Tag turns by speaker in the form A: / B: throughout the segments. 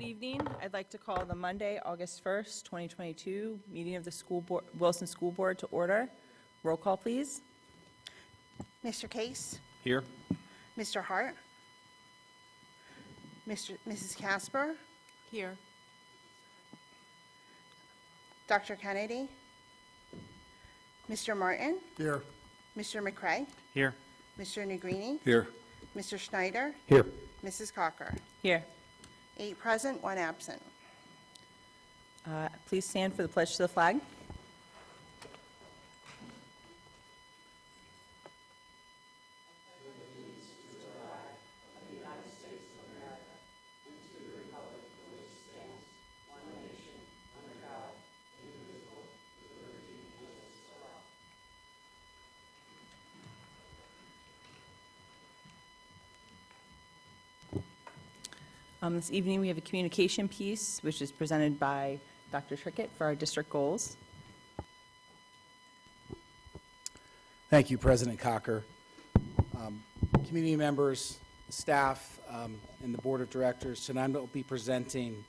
A: evening. I'd like to call the Monday, August 1st, 2022 meeting of the Wilson School Board to order. Roll call, please.
B: Mr. Case?
C: Here.
B: Mr. Hart? Mrs. Casper?
A: Here.
B: Dr. Kennedy? Mr. Martin?
C: Here.
B: Mr. McCray?
C: Here.
B: Mr. Negrini?
C: Here.
B: Mr. Schneider?
C: Here.
B: Mrs. Cocker?
A: Here.
B: 8 present, 1 absent.
A: Please stand for the pledge to the flag. This evening, we have a communication piece, which is presented by Dr. Trickett for our district goals.
D: Thank you, President Cocker. Community members, staff, and the Board of Directors, tonight I'll be presenting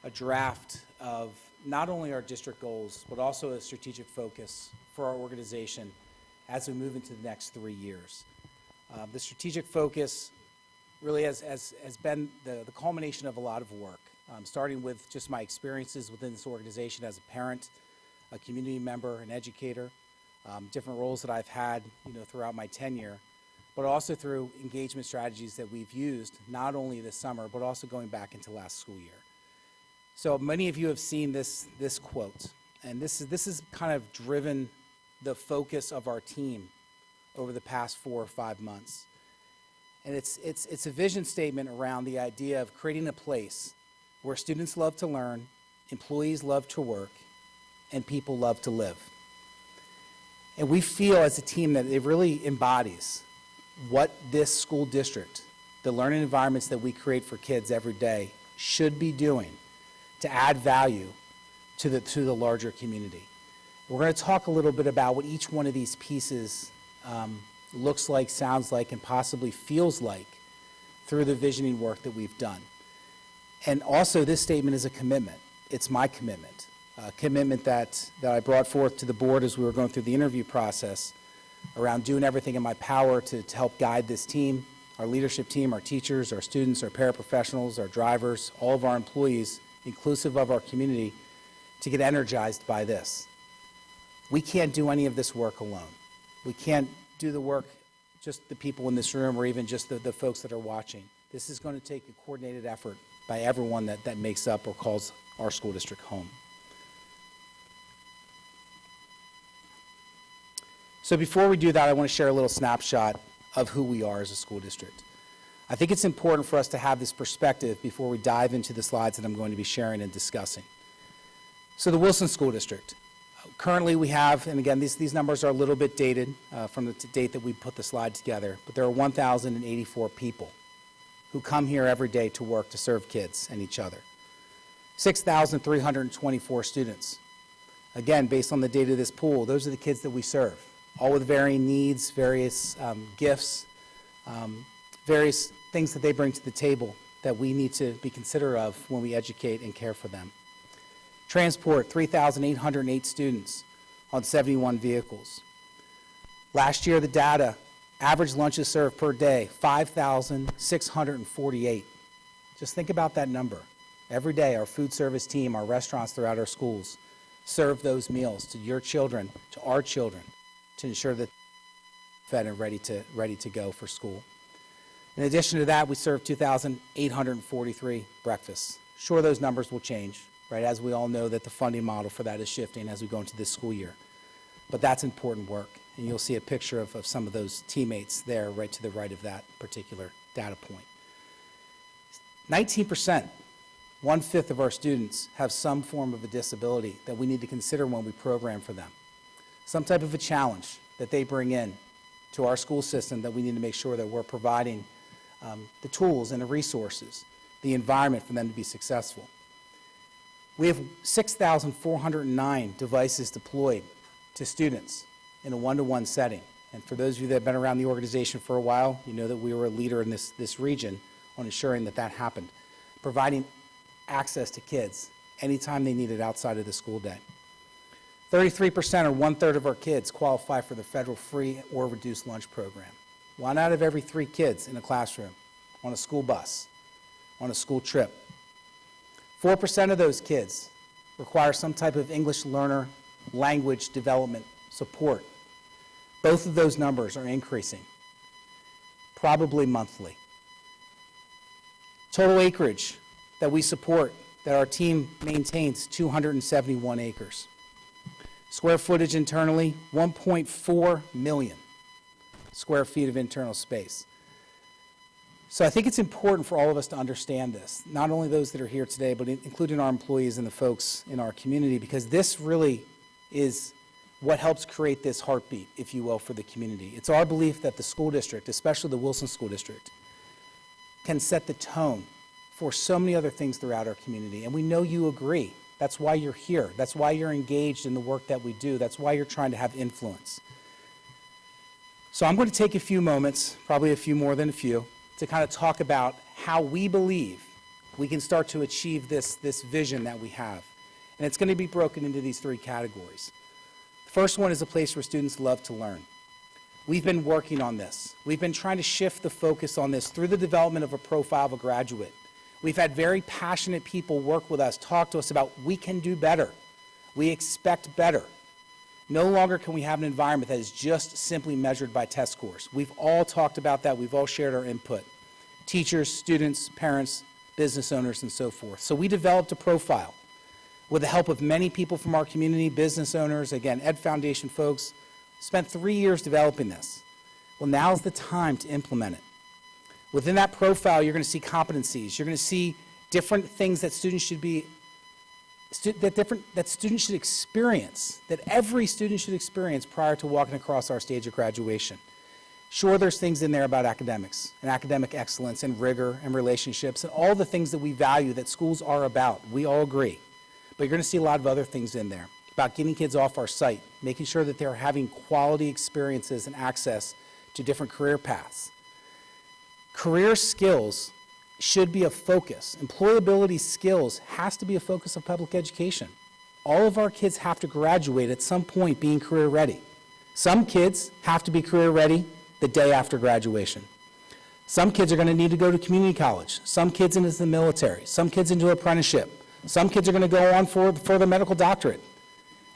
D: a draft of not only our district goals, but also a strategic focus for our organization as we move into the next 3 years. The strategic focus really has been the culmination of a lot of work, starting with just my experiences within this organization as a parent, a community member, an educator, different roles that I've had, throughout my tenure, but also through engagement strategies that we've used not only this summer, but also going back into last school year. So many of you have seen this quote, and this is kind of driven the focus of our team over the past 4 or 5 months. And it's a vision statement around the idea of creating a place where students love to learn, employees love to work, and people love to live. And we feel as a team that it really embodies what this school district, the learning environments that we create for kids every day, should be doing to add value to the larger community. We're going to talk a little bit about what each one of these pieces looks like, sounds like, and possibly feels like through the visioning work that we've done. And also, this statement is a commitment. It's my commitment, a commitment that I brought forth to the board as we were going through the interview process around doing everything in my power to help guide this team, our leadership team, our teachers, our students, our paraprofessionals, our drivers, all of our employees, inclusive of our community, to get energized by this. We can't do any of this work alone. We can't do the work, just the people in this room or even just the folks that are watching. This is going to take a coordinated effort by everyone that makes up or calls our school district home. So before we do that, I want to share a little snapshot of who we are as a school district. I think it's important for us to have this perspective before we dive into the slides that I'm going to be sharing and discussing. So the Wilson School District. Currently we have, and again, these numbers are a little bit dated from the date that we put the slide together, but there are 1,084 people who come here every day to work to serve kids and each other. 6,324 students. Again, based on the data of this pool, those are the kids that we serve, all with varying needs, various gifts, various things that they bring to the table that we need to be considerate of when we educate and care for them. Transport, 3,808 students on 71 vehicles. Last year, the data, average lunches served per day, 5,648. Just think about that number. Every day, our food service team, our restaurants throughout our schools, serve those meals to your children, to our children, to ensure that they're fed and ready to go for school. In addition to that, we serve 2,843 breakfasts. Sure, those numbers will change. Right, as we all know that the funding model for that is shifting as we go into this school year. But that's important work, and you'll see a picture of some of those teammates there right to the right of that particular data point. 19%, 1/5 of our students have some form of a disability that we need to consider when we program for them. Some type of a challenge that they bring in to our school system that we need to make sure that we're providing the tools and the resources, the environment for them to be successful. We have 6,409 devices deployed to students in a one-to-one setting. And for those of you that have been around the organization for a while, you know that we were a leader in this region on ensuring that that happened, providing access to kids anytime they need it outside of the school day. 33% or 1/3 of our kids qualify for the federal free or reduced lunch program. 1 out of every 3 kids in a classroom, on a school bus, on a school trip. 4% of those kids require some type of English learner language development support. Both of those numbers are increasing, probably monthly. Total acreage that we support, that our team maintains, 271 acres. Square footage internally, 1.4 million square feet of internal space. So I think it's important for all of us to understand this, not only those that are here today, but including our employees and the folks in our community, because this really is what helps create this heartbeat, if you will, for the community. It's our belief that the school district, especially the Wilson School District, can set the tone for so many other things throughout our community, and we know you agree. That's why you're here. That's why you're engaged in the work that we do. That's why you're trying to have influence. So I'm going to take a few moments, probably a few more than a few, to kind of talk about how we believe we can start to achieve this vision that we have. And it's going to be broken into these 3 categories. The first one is a place where students love to learn. We've been working on this. We've been trying to shift the focus on this through the development of a profile of a graduate. We've had very passionate people work with us, talk to us about we can do better. We expect better. No longer can we have an environment that is just simply measured by test scores. We've all talked about that. We've all shared our input. Teachers, students, parents, business owners, and so forth. So we developed a profile with the help of many people from our community, business owners, again, Ed Foundation folks, spent 3 years developing this. Well, now's the time to implement it. Within that profile, you're going to see competencies. You're going to see different things that students should be, that students should experience, that every student should experience prior to walking across our stage of graduation. Sure, there's things in there about academics and academic excellence and rigor and relationships and all the things that we value that schools are about. We all agree. But you're going to see a lot of other things in there about getting kids off our site, making sure that they're having quality experiences and access to different career paths. Career skills should be a focus. Employability skills has to be a focus of public education. All of our kids have to graduate at some point being career ready. Some kids have to be career ready the day after graduation. Some kids are going to need to go to community college. Some kids into the military. Some kids into apprenticeship. Some kids are going to go on for the medical doctorate.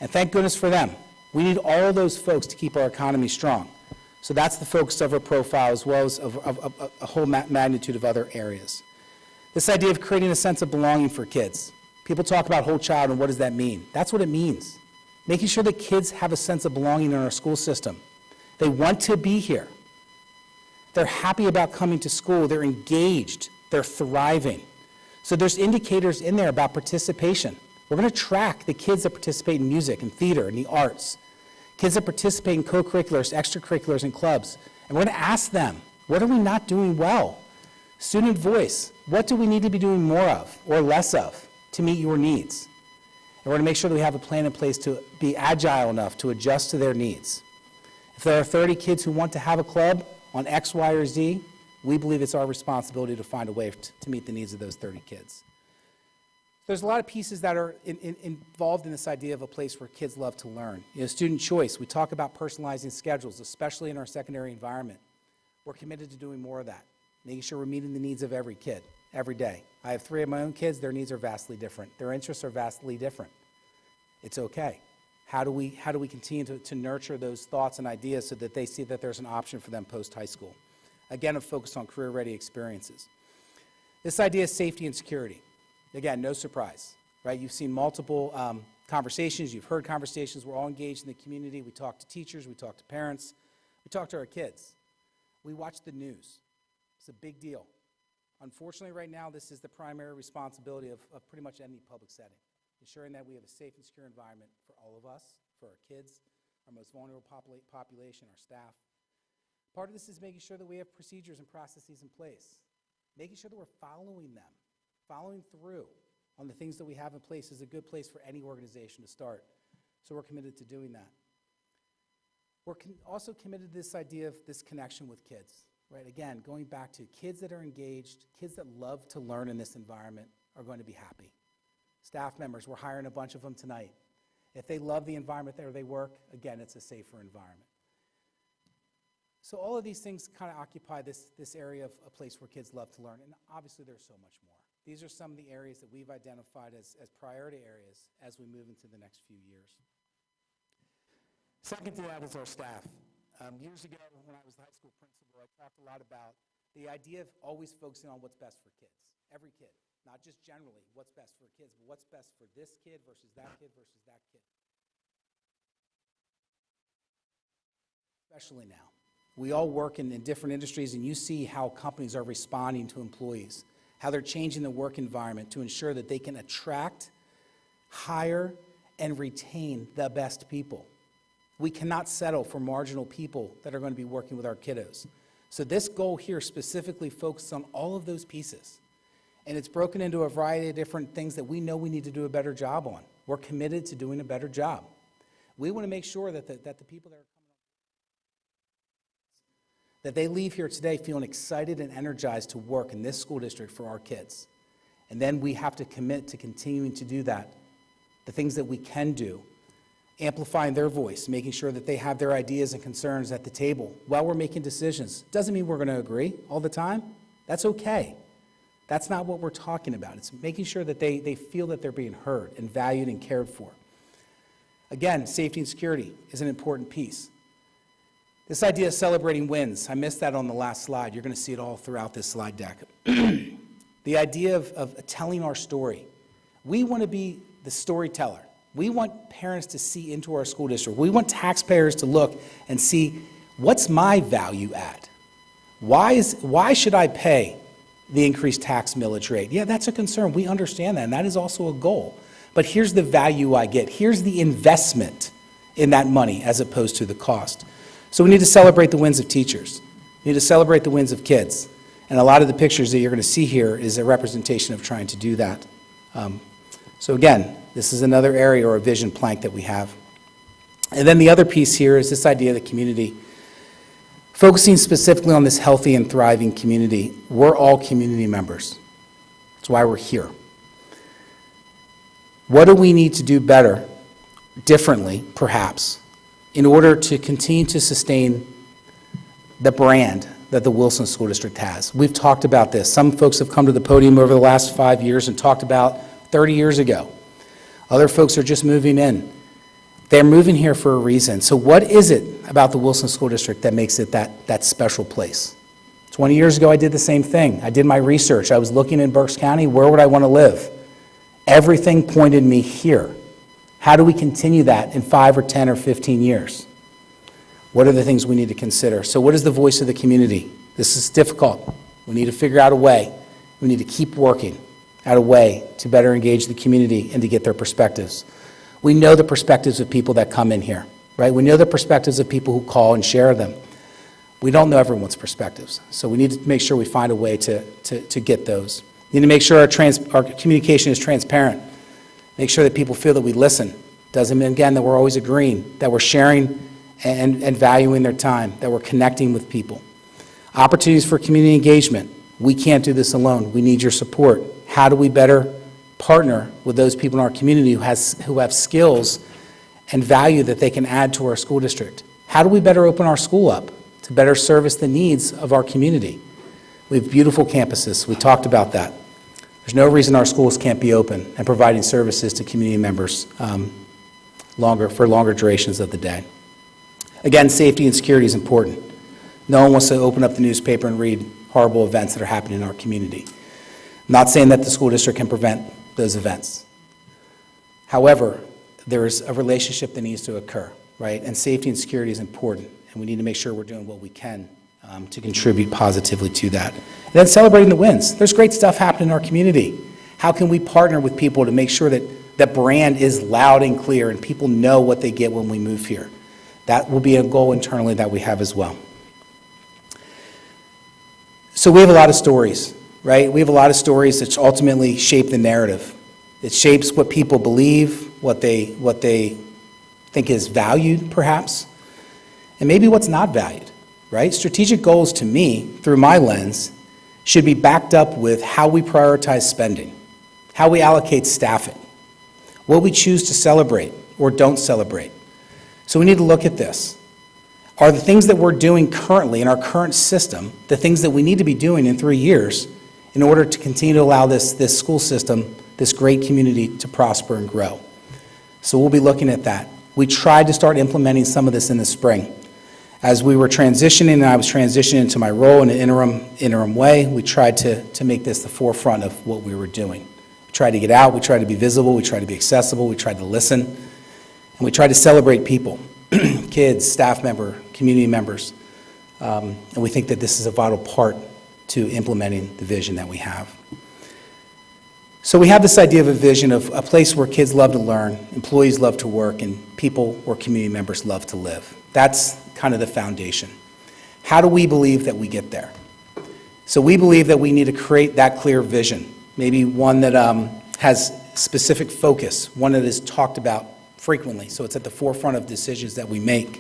D: And thank goodness for them. We need all of those folks to keep our economy strong. So that's the focus of our profile, as well as of a whole magnitude of other areas. This idea of creating a sense of belonging for kids. People talk about whole child and what does that mean? That's what it means. Making sure that kids have a sense of belonging in our school system. They want to be here. They're happy about coming to school. They're engaged. They're thriving. So there's indicators in there about participation. We're going to track the kids that participate in music and theater and the arts. Kids that participate in co-curriculars, extracurriculars, and clubs. And we're going to ask them, what are we not doing well? Student voice, what do we need to be doing more of or less of to meet your needs? And we're going to make sure that we have a plan in place to be agile enough to adjust to their needs. If there are 30 kids who want to have a club on X, Y, or Z, we believe it's our responsibility to find a way to meet the needs of those 30 kids. There's a lot of pieces that are involved in this idea of a place where kids love to learn. You know, student choice, we talk about personalizing schedules, especially in our secondary environment. We're committed to doing more of that, making sure we're meeting the needs of every kid, every day. I have 3 of my own kids, their needs are vastly different. Their interests are vastly different. It's okay. How do we continue to nurture those thoughts and ideas so that they see that there's an option for them post-high school? Again, a focus on career-ready experiences. This idea of safety and security. Again, no surprise, right? You've seen multiple conversations. You've heard conversations. We're all engaged in the community. We talk to teachers. We talk to parents. We talk to our kids. We watch the news. It's a big deal. Unfortunately, right now, this is the primary responsibility of pretty much any public setting, ensuring that we have a safe and secure environment for all of us, for our kids, our most vulnerable population, our staff. Part of this is making sure that we have procedures and processes in place, making sure that we're following them. Following through on the things that we have in place is a good place for any organization to start. So we're committed to doing that. We're also committed to this idea of this connection with kids, right? Again, going back to kids that are engaged, kids that love to learn in this environment, are going to be happy. Staff members, we're hiring a bunch of them tonight. If they love the environment where they work, again, it's a safer environment. So all of these things kind of occupy this area of a place where kids love to learn, and obviously there's so much more. These are some of the areas that we've identified as priority areas as we move into the next few years. Second to that is our staff. Years ago, when I was the high school principal, I talked a lot about the idea of always focusing on what's best for kids, every kid, not just generally what's best for kids, but what's best for this kid versus that kid versus that kid. Especially now. We all work in different industries, and you see how companies are responding to employees, how they're changing the work environment to ensure that they can attract, hire, and retain the best people. We cannot settle for marginal people that are going to be working with our kiddos. So this goal here specifically focuses on all of those pieces. And it's broken into a variety of different things that we know we need to do a better job on. We're committed to doing a better job. We want to make sure that the people that are coming up, that they leave here today feeling excited and energized to work in this school district for our kids. And then we have to commit to continuing to do that, the things that we can do, amplifying their voice, making sure that they have their ideas and concerns at the table while we're making decisions. Doesn't mean we're going to agree all the time. That's okay. That's not what we're talking about. It's making sure that they feel that they're being heard and valued and cared for. Again, safety and security is an important piece. This idea of celebrating wins, I missed that on the last slide. You're going to see it all throughout this slide deck. The idea of telling our story. We want to be the storyteller. We want parents to see into our school district. We want taxpayers to look and see, what's my value add? Why should I pay the increased tax millage rate? Yeah, that's a concern. We understand that, and that is also a goal. But here's the value I get. Here's the investment in that money as opposed to the cost. So we need to celebrate the wins of teachers. We need to celebrate the wins of kids. And a lot of the pictures that you're going to see here is a representation of trying to do that. So again, this is another area or a vision plank that we have. And then the other piece here is this idea of the community. Focusing specifically on this healthy and thriving community. We're all community members. That's why we're here. What do we need to do better, differently, perhaps, in order to continue to sustain the brand that the Wilson School District has? We've talked about this. Some folks have come to the podium over the last 5 years and talked about 30 years ago. Other folks are just moving in. They're moving here for a reason. So what is it about the Wilson School District that makes it that special place? 20 years ago, I did the same thing. I did my research. I was looking in Berks County, where would I want to live? Everything pointed me here. How do we continue that in 5 or 10 or 15 years? What are the things we need to consider? So what is the voice of the community? This is difficult. We need to figure out a way. We need to keep working out a way to better engage the community and to get their perspectives. We know the perspectives of people that come in here, right? We know the perspectives of people who call and share them. We don't know everyone's perspectives, so we need to make sure we find a way to get those. We need to make sure our communication is transparent. Make sure that people feel that we listen. Doesn't mean, again, that we're always agreeing, that we're sharing and valuing their time, that we're connecting with people. Opportunities for community engagement. We can't do this alone. We need your support. How do we better partner with those people in our community who have skills and value that they can add to our school district? How do we better open our school up to better service the needs of our community? We have beautiful campuses. We talked about that. There's no reason our schools can't be open and providing services to community members for longer durations of the day. Again, safety and security is important. No one wants to open up the newspaper and read horrible events that are happening in our community. I'm not saying that the school district can prevent those events. However, there's a relationship that needs to occur, right? And safety and security is important, and we need to make sure we're doing what we can to contribute positively to that. And then celebrating the wins. There's great stuff happening in our community. How can we partner with people to make sure that that brand is loud and clear and people know what they get when we move here? That will be a goal internally that we have as well. So we have a lot of stories, right? We have a lot of stories that ultimately shape the narrative. It shapes what people believe, what they think is valued, perhaps, and maybe what's not valued, right? Strategic goals, to me, through my lens, should be backed up with how we prioritize spending. how we allocate staffing, what we choose to celebrate or don't celebrate. So we need to look at this. Are the things that we're doing currently in our current system the things that we need to be doing in 3 years in order to continue to allow this school system, this great community, to prosper and grow? So we'll be looking at that. We tried to start implementing some of this in the spring. As we were transitioning, and I was transitioning into my role in an interim way, we tried to make this the forefront of what we were doing. We tried to get out, we tried to be visible, we tried to be accessible, we tried to listen, and we tried to celebrate people, kids, staff member, community members. And we think that this is a vital part to implementing the vision that we have. So we have this idea of a vision of a place where kids love to learn, employees love to work, and people or community members love to live. That's kind of the foundation. How do we believe that we get there? So we believe that we need to create that clear vision, maybe one that has specific focus, one that is talked about frequently, so it's at the forefront of decisions that we make.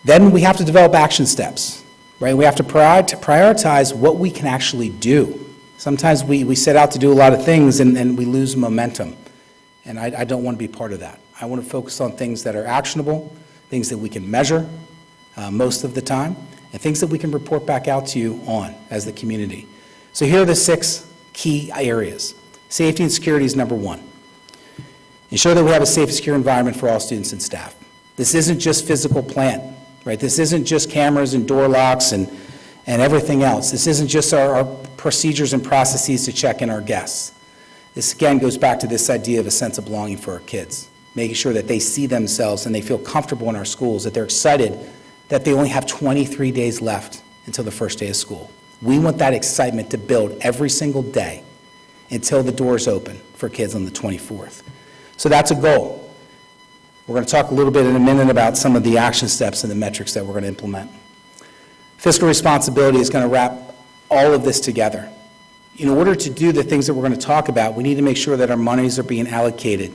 D: Then we have to develop action steps, right? We have to prioritize what we can actually do. Sometimes we set out to do a lot of things and we lose momentum, and I don't want to be part of that. I want to focus on things that are actionable, things that we can measure most of the time, and things that we can report back out to you on as the community. So here are the 6 key areas. Safety and security is number 1. Ensure that we have a safe and secure environment for all students and staff. This isn't just physical plant, right? This isn't just cameras and door locks and everything else. This isn't just our procedures and processes to check in our guests. This again goes back to this idea of a sense of belonging for our kids, making sure that they see themselves and they feel comfortable in our schools, that they're excited that they only have 23 days left until the first day of school. We want that excitement to build every single day until the doors open for kids on the 24th. So that's a goal. We're going to talk a little bit in a minute about some of the action steps and the metrics that we're going to implement. Fiscal responsibility is going to wrap all of this together. In order to do the things that we're going to talk about, we need to make sure that our monies are being allocated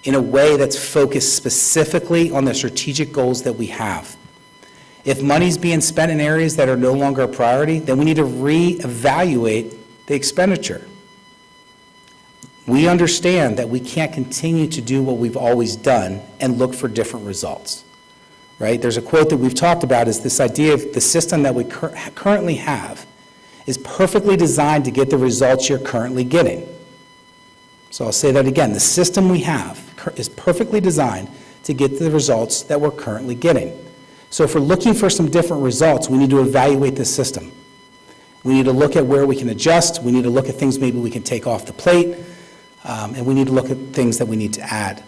D: in a way that's focused specifically on the strategic goals that we have. If money's being spent in areas that are no longer a priority, then we need to reevaluate the expenditure. We understand that we can't continue to do what we've always done and look for different results, right? There's a quote that we've talked about, is this idea of the system that we currently have is perfectly designed to get the results you're currently getting. So I'll say that again. The system we have is perfectly designed to get the results that we're currently getting. So if we're looking for some different results, we need to evaluate the system. We need to look at where we can adjust. We need to look at things maybe we can take off the plate. And we need to look at things that we need to add.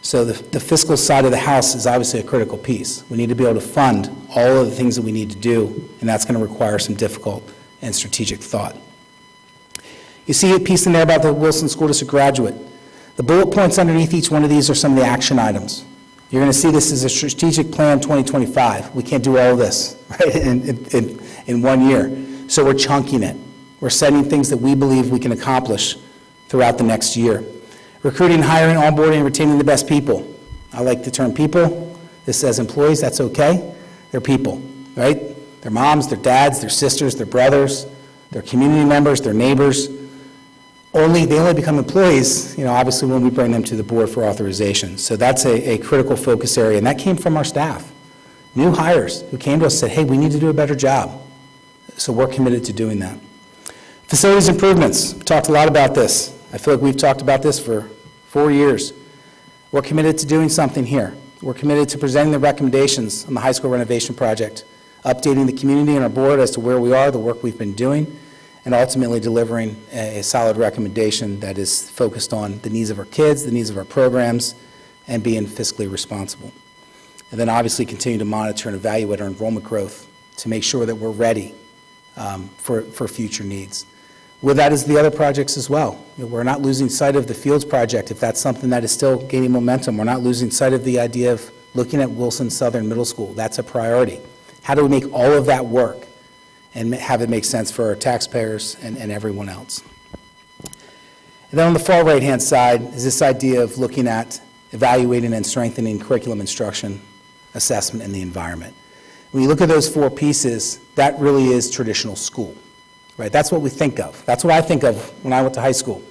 D: So the fiscal side of the house is obviously a critical piece. We need to be able to fund all of the things that we need to do, and that's going to require some difficult and strategic thought. You see a piece in there about the Wilson School District graduate. The bullet points underneath each one of these are some of the action items. You're going to see this as a strategic plan 2025. We can't do all of this, right, in 1 year. So we're chunking it. We're setting things that we believe we can accomplish throughout the next year. Recruiting, hiring, onboarding, and retaining the best people. I like the term people. This says employees, that's okay. They're people, right? They're moms, their dads, their sisters, their brothers, their community members, their neighbors. They only become employees, obviously when we bring them to the board for authorization. So that's a critical focus area, and that came from our staff. New hires who came to us and said, hey, we need to do a better job. So we're committed to doing that. Facilities improvements. We talked a lot about this. I feel like we've talked about this for 4 years. We're committed to doing something here. We're committed to presenting the recommendations on the high school renovation project, updating the community and our board as to where we are, the work we've been doing, and ultimately delivering a solid recommendation that is focused on the needs of our kids, the needs of our programs, and being fiscally responsible. And then obviously continue to monitor and evaluate our enrollment growth to make sure that we're ready for future needs. With that is the other projects as well. We're not losing sight of the Fields project if that's something that is still gaining momentum. We're not losing sight of the idea of looking at Wilson Southern Middle School. That's a priority. How do we make all of that work and have it make sense for our taxpayers and everyone else? And then on the far right-hand side is this idea of looking at evaluating and strengthening curriculum instruction, assessment, and the environment. When you look at those 4 pieces, that really is traditional school. right? That's what we think of. That's what I think of when I went to high school.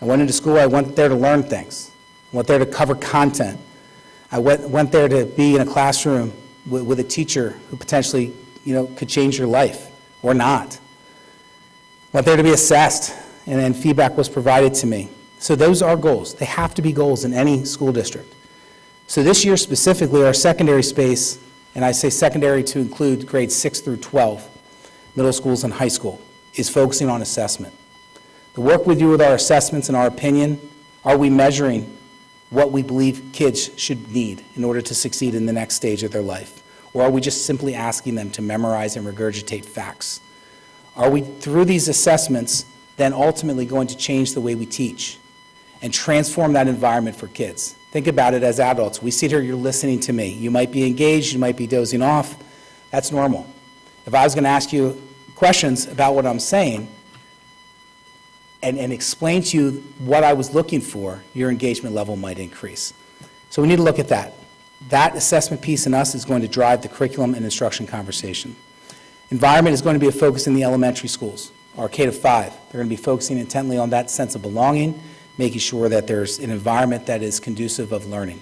D: I went into school, I went there to learn things. I went there to cover content. I went there to be in a classroom with a teacher who potentially, could change your life or not. Went there to be assessed, and then feedback was provided to me. So those are goals. They have to be goals in any school district. So this year specifically, our secondary space, and I say secondary to include grades 6 through 12, middle schools and high school, is focusing on assessment. The work we do with our assessments, in our opinion, are we measuring what we believe kids should need in order to succeed in the next stage of their life? Or are we just simply asking them to memorize and regurgitate facts? Are we, through these assessments, then ultimately going to change the way we teach and transform that environment for kids? Think about it as adults. We sit here, you're listening to me. You might be engaged, you might be dozing off. That's normal. If I was going to ask you questions about what I'm saying and explain to you what I was looking for, your engagement level might increase. So we need to look at that. That assessment piece in us is going to drive the curriculum and instruction conversation. Environment is going to be a focus in the elementary schools, our K to 5. They're going to be focusing intently on that sense of belonging, making sure that there's an environment that is conducive of learning,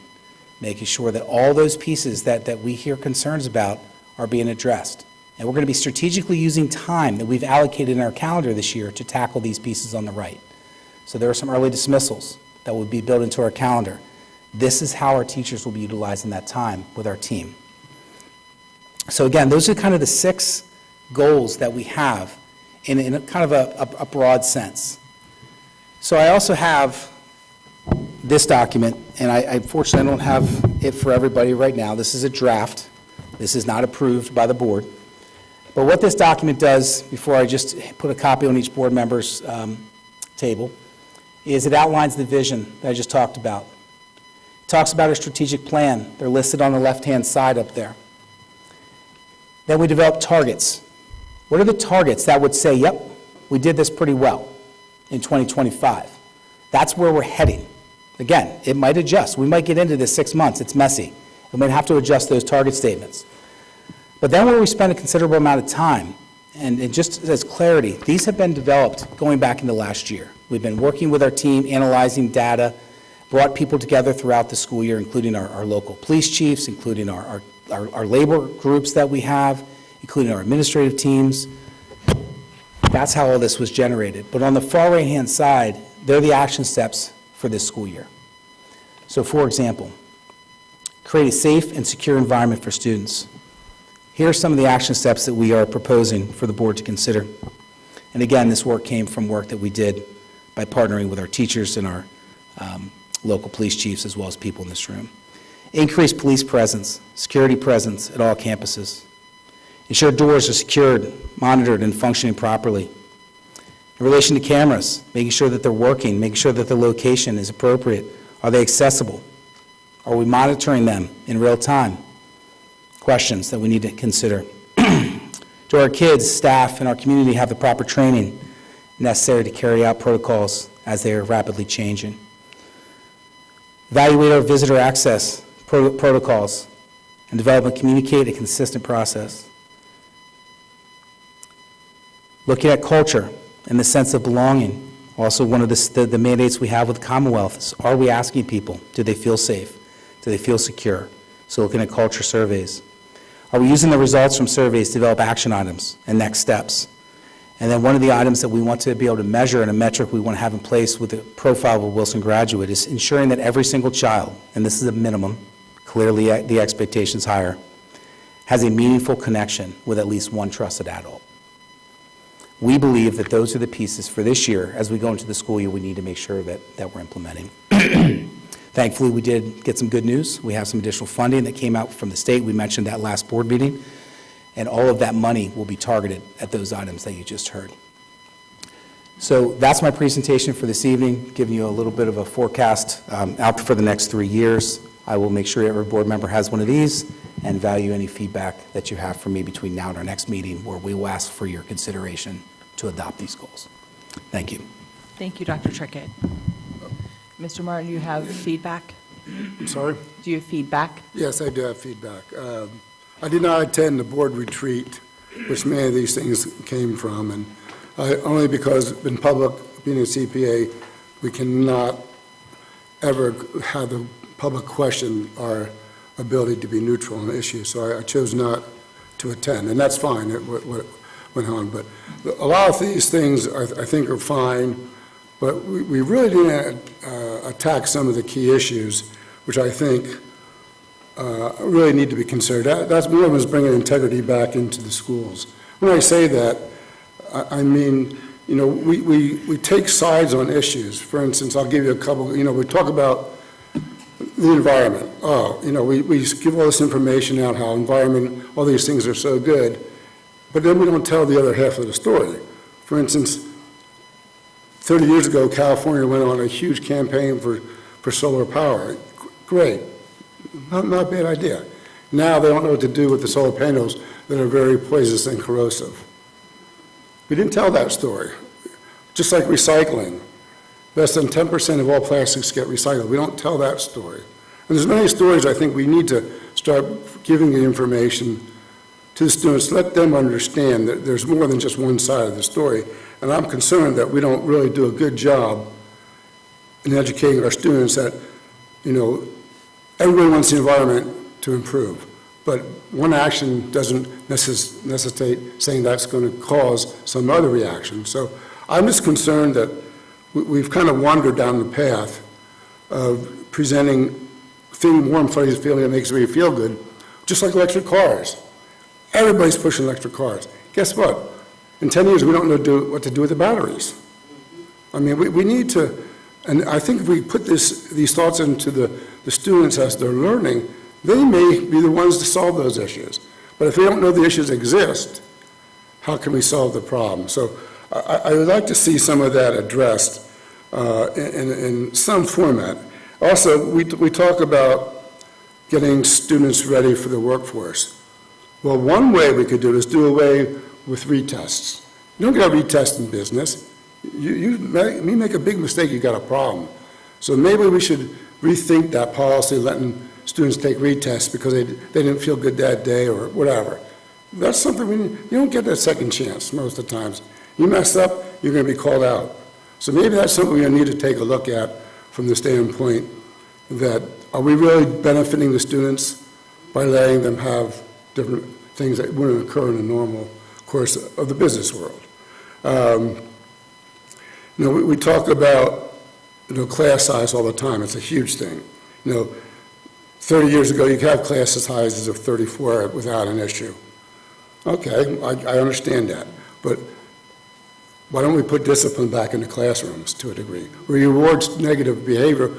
D: making sure that all those pieces that we hear concerns about are being addressed. And we're going to be strategically using time that we've allocated in our calendar this year to tackle these pieces on the right. So there are some early dismissals that will be built into our calendar. This is how our teachers will be utilizing that time with our team. So again, those are kind of the 6 goals that we have in a kind of a broad sense. So I also have this document, and I unfortunately don't have it for everybody right now. This is a draft. This is not approved by the board. But what this document does, before I just put a copy on each board member's table, is it outlines the vision that I just talked about. It talks about our strategic plan. They're listed on the left-hand side up there. Then we develop targets. What are the targets that would say, yep, we did this pretty well in 2025? That's where we're heading. Again, it might adjust. We might get into this 6 months. It's messy. We might have to adjust those target statements. But then where we spend a considerable amount of time, and just as clarity, these have been developed going back into last year. We've been working with our team, analyzing data, brought people together throughout the school year, including our local police chiefs, including our labor groups that we have, including our administrative teams. That's how all this was generated. But on the far right-hand side, they're the action steps for this school year. So for example, create a safe and secure environment for students. Here are some of the action steps that we are proposing for the board to consider. And again, this work came from work that we did by partnering with our teachers and our local police chiefs, as well as people in this room. Increase police presence, security presence at all campuses. Ensure doors are secured, monitored, and functioning properly. In relation to cameras, making sure that they're working, making sure that the location is appropriate. Are they accessible? Are we monitoring them in real time? Questions that we need to consider. Do our kids, staff, and our community have the proper training necessary to carry out protocols as they are rapidly changing? Evaluate our visitor access protocols and develop and communicate a consistent process. Looking at culture and the sense of belonging. Also, one of the mandates we have with the Commonwealth is, are we asking people, do they feel safe? Do they feel secure? So looking at culture surveys. Are we using the results from surveys to develop action items and next steps? And then one of the items that we want to be able to measure and a metric we want to have in place with the profile of a Wilson graduate is ensuring that every single child, and this is a minimum, clearly the expectation's higher, has a meaningful connection with at least one trusted adult. We believe that those are the pieces for this year. As we go into the school year, we need to make sure that we're implementing. Thankfully, we did get some good news. We have some additional funding that came out from the state. We mentioned that last board meeting. And all of that money will be targeted at those items that you just heard. So that's my presentation for this evening, giving you a little bit of a forecast out for the next 3 years. I will make sure every board member has one of these and value any feedback that you have from me between now and our next meeting, where we will ask for your consideration to adopt these goals. Thank you.
A: Thank you, Dr. Trickett. Mr. Martin, do you have feedback?
C: I'm sorry?
A: Do you have feedback?
C: Yes, I do have feedback. I did not attend the board retreat, which many of these things came from, and only because in public, being a CPA, we cannot ever have the public question our ability to be neutral on issues. So I chose not to attend, and that's fine, what went on. But a lot of these things I think are fine, but we really didn't attack some of the key issues, which I think really need to be considered. That's one of them, is bringing integrity back into the schools. When I say that, I mean, you know, we take sides on issues. For instance, I'll give you a couple, you know, we talk about the environment. Oh, you know, we give all this information out, how environment, all these things are so good, but then we don't tell the other half of the story. For instance, 30 years ago, California went on a huge campaign for solar power. Great, not a bad idea. Now they don't know what to do with the solar panels that are very poisonous and corrosive. We didn't tell that story. Just like recycling. Less than 10% of all plastics get recycled. We don't tell that story. And there's many stories I think we need to start giving the information to the students, let them understand that there's more than just one side of the story. And I'm concerned that we don't really do a good job in educating our students that, you know, everybody wants the environment to improve. But one action doesn't necessitate saying that's going to cause some other reaction. So I'm just concerned that we've kind of wandered down the path of presenting warm, fuzzy feeling that makes me feel good, just like electric cars. Everybody's pushing electric cars. Guess what? In 10 years, we don't know what to do with the batteries. I mean, we need to, and I think if we put these thoughts into the students as they're learning, they may be the ones to solve those issues. But if we don't know the issues exist, how can we solve the problem? So I would like to see some of that addressed in some format. Also, we talk about getting students ready for the workforce. Well, one way we could do it is do away with retests. You don't get a retest in business. You make a big mistake, you got a problem. So maybe we should rethink that policy, letting students take retests because they didn't feel good that day or whatever. That's something you don't get that second chance most of the times. You mess up, you're going to be called out. So maybe that's something we need to take a look at from the standpoint that, are we really benefiting the students by letting them have different things that wouldn't occur in the normal course of the business world? You know, we talk about, you know, class size all the time. It's a huge thing. You know, 30 years ago, you could have class sizes of 34 without an issue. Okay, I understand that. But why don't we put discipline back in the classrooms to a degree? We reward negative behavior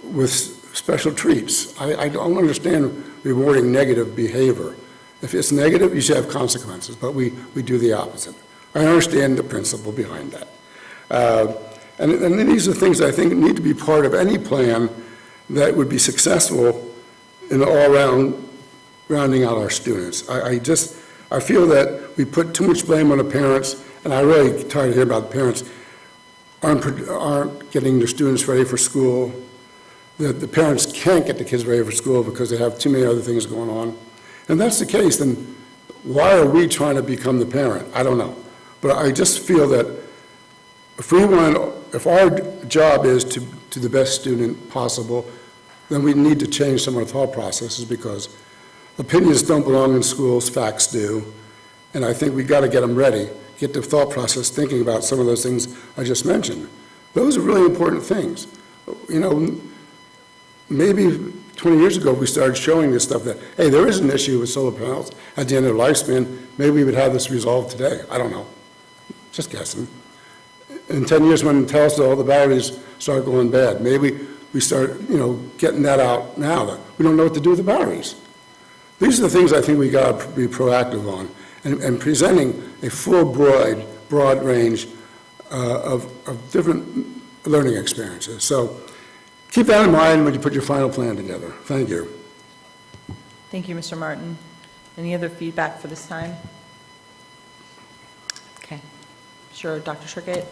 C: with special treats. I don't understand rewarding negative behavior. If it's negative, you should have consequences, but we do the opposite. I understand the principle behind that. And these are things I think need to be part of any plan that would be successful in all-around rounding out our students. I feel that we put too much blame on the parents, and I'm really tired of hearing about the parents aren't getting their students ready for school, that the parents can't get the kids ready for school because they have too many other things going on. And that's the case, then why are we trying to become the parent? I don't know. But I just feel that if our job is to the best student possible, then we need to change some of our thought processes, because opinions don't belong in schools, facts do. And I think we got to get them ready, get the thought process thinking about some of those things I just mentioned. Those are really important things. You know, maybe 20 years ago, if we started showing this stuff that, hey, there is an issue with solar panels at the end of their lifespan, maybe we would have this resolved today. I don't know. Just guessing. In 10 years, when Tesla, all the batteries start going bad, maybe we start, you know, getting that out now that we don't know what to do with the batteries. These are the things I think we got to be proactive on, and presenting a full, broad range of different learning experiences. So keep that in mind when you put your final plan together. Thank you.
A: Thank you, Mr. Martin. Any other feedback for this time? Okay. Sure, Dr. Schrickett,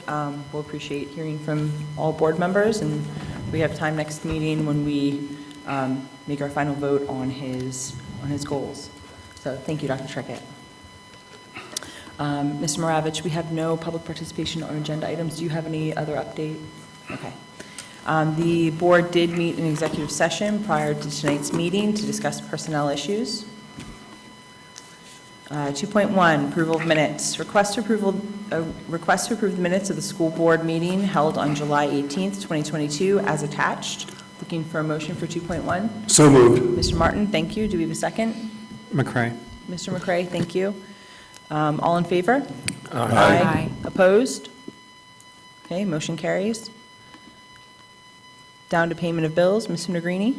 A: we'll appreciate hearing from all board members, and we have time next meeting when we make our final vote on his goals. So thank you, Dr. Schrickett. Mr. Maravich, we have no public participation on agenda items. Do you have any other update? Okay. The board did meet in executive session prior to tonight's meeting to discuss personnel issues. 2.1, approval of minutes. Request to approve the minutes of the school board meeting held on July 18th, 2022 as attached. Looking for a motion for 2.1.
C: So moved.
A: Mr. Martin, thank you. Do we have a second?
E: McCray.
A: Mr. McCray, thank you. All in favor?
E: Aye.
A: Opposed? Okay, motion carries. Down to payment of bills. Mr. Negrini?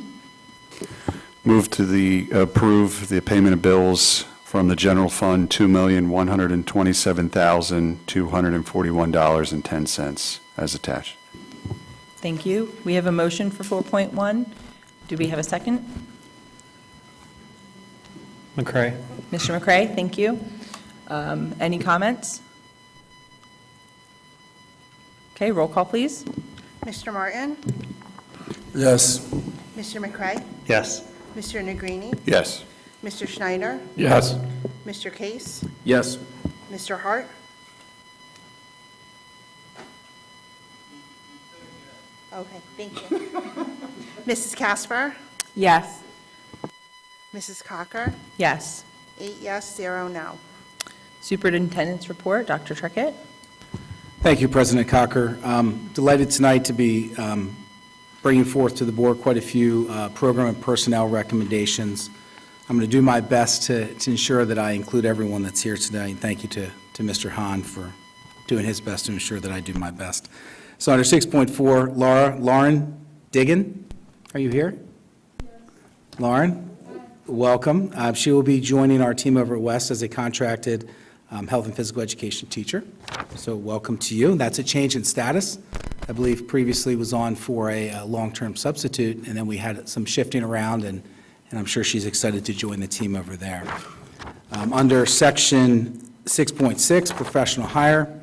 F: Move to approve the payment of bills from the general fund, $2,127,241.10 as attached.
A: Thank you. We have a motion for 4.1. Do we have a second?
E: McCray.
A: Mr. McCray, thank you. Any comments? Okay, roll call, please.
B: Mr. Martin?
C: Yes.
B: Mr. McCray?
E: Yes.
B: Mr. Negrini?
F: Yes.
B: Mr. Schneider?
E: Yes.
B: Mr. Case?
E: Yes.
B: Mr. Hart? Okay, thank you. Mrs. Casper?
A: Yes.
B: Mrs. Cocker?
A: Yes.
B: 8 yes, 0 no.
A: Superintendent's report, Dr. Trickett.
D: Thank you, President Cocker. Delighted tonight to be bringing forth to the board quite a few program and personnel recommendations. I'm going to do my best to ensure that I include everyone that's here today. And thank you to Mr. Hahn for doing his best to ensure that I do my best. So under 6.4, Lauren Diggin, are you here? Yes. Lauren, welcome. She will be joining our team over at West as a contracted health and physical education teacher. So welcome to you. That's a change in status. I believe previously was on for a long-term substitute, and then we had some shifting around, and I'm sure she's excited to join the team over there. Under section 6.6, professional hire,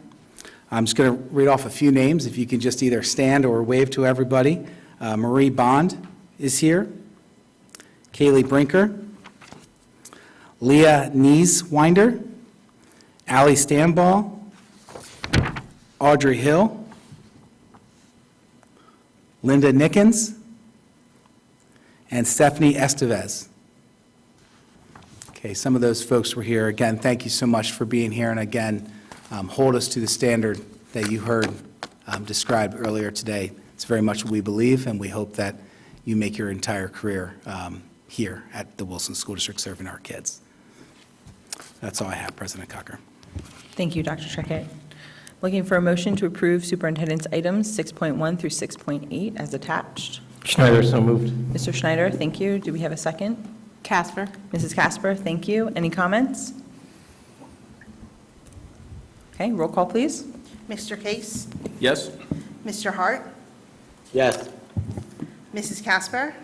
D: I'm just going to read off a few names. If you can just either stand or wave to everybody. Marie Bond is here. Kaylee Brinker. Leah Nieswinder. Allie Stanball. Audrey Hill. Linda Nickens. And Stephanie Estevez. Okay, some of those folks were here. Again, thank you so much for being here, and again, hold us to the standard that you heard described earlier today. It's very much what we believe, and we hope that you make your entire career here at the Wilson School District serving our kids. That's all I have, President Cocker.
A: Thank you, Dr. Trickett. Looking for a motion to approve superintendent's items 6.1 through 6.8 as attached.
E: Schneider, so moved.
A: Mr. Schneider, thank you. Do we have a second?
G: Casper.
A: Mrs. Casper, thank you. Any comments? Okay, roll call, please.
B: Mr. Case?
E: Yes.
B: Mr. Hart?
E: Yes.
B: Mrs. Casper?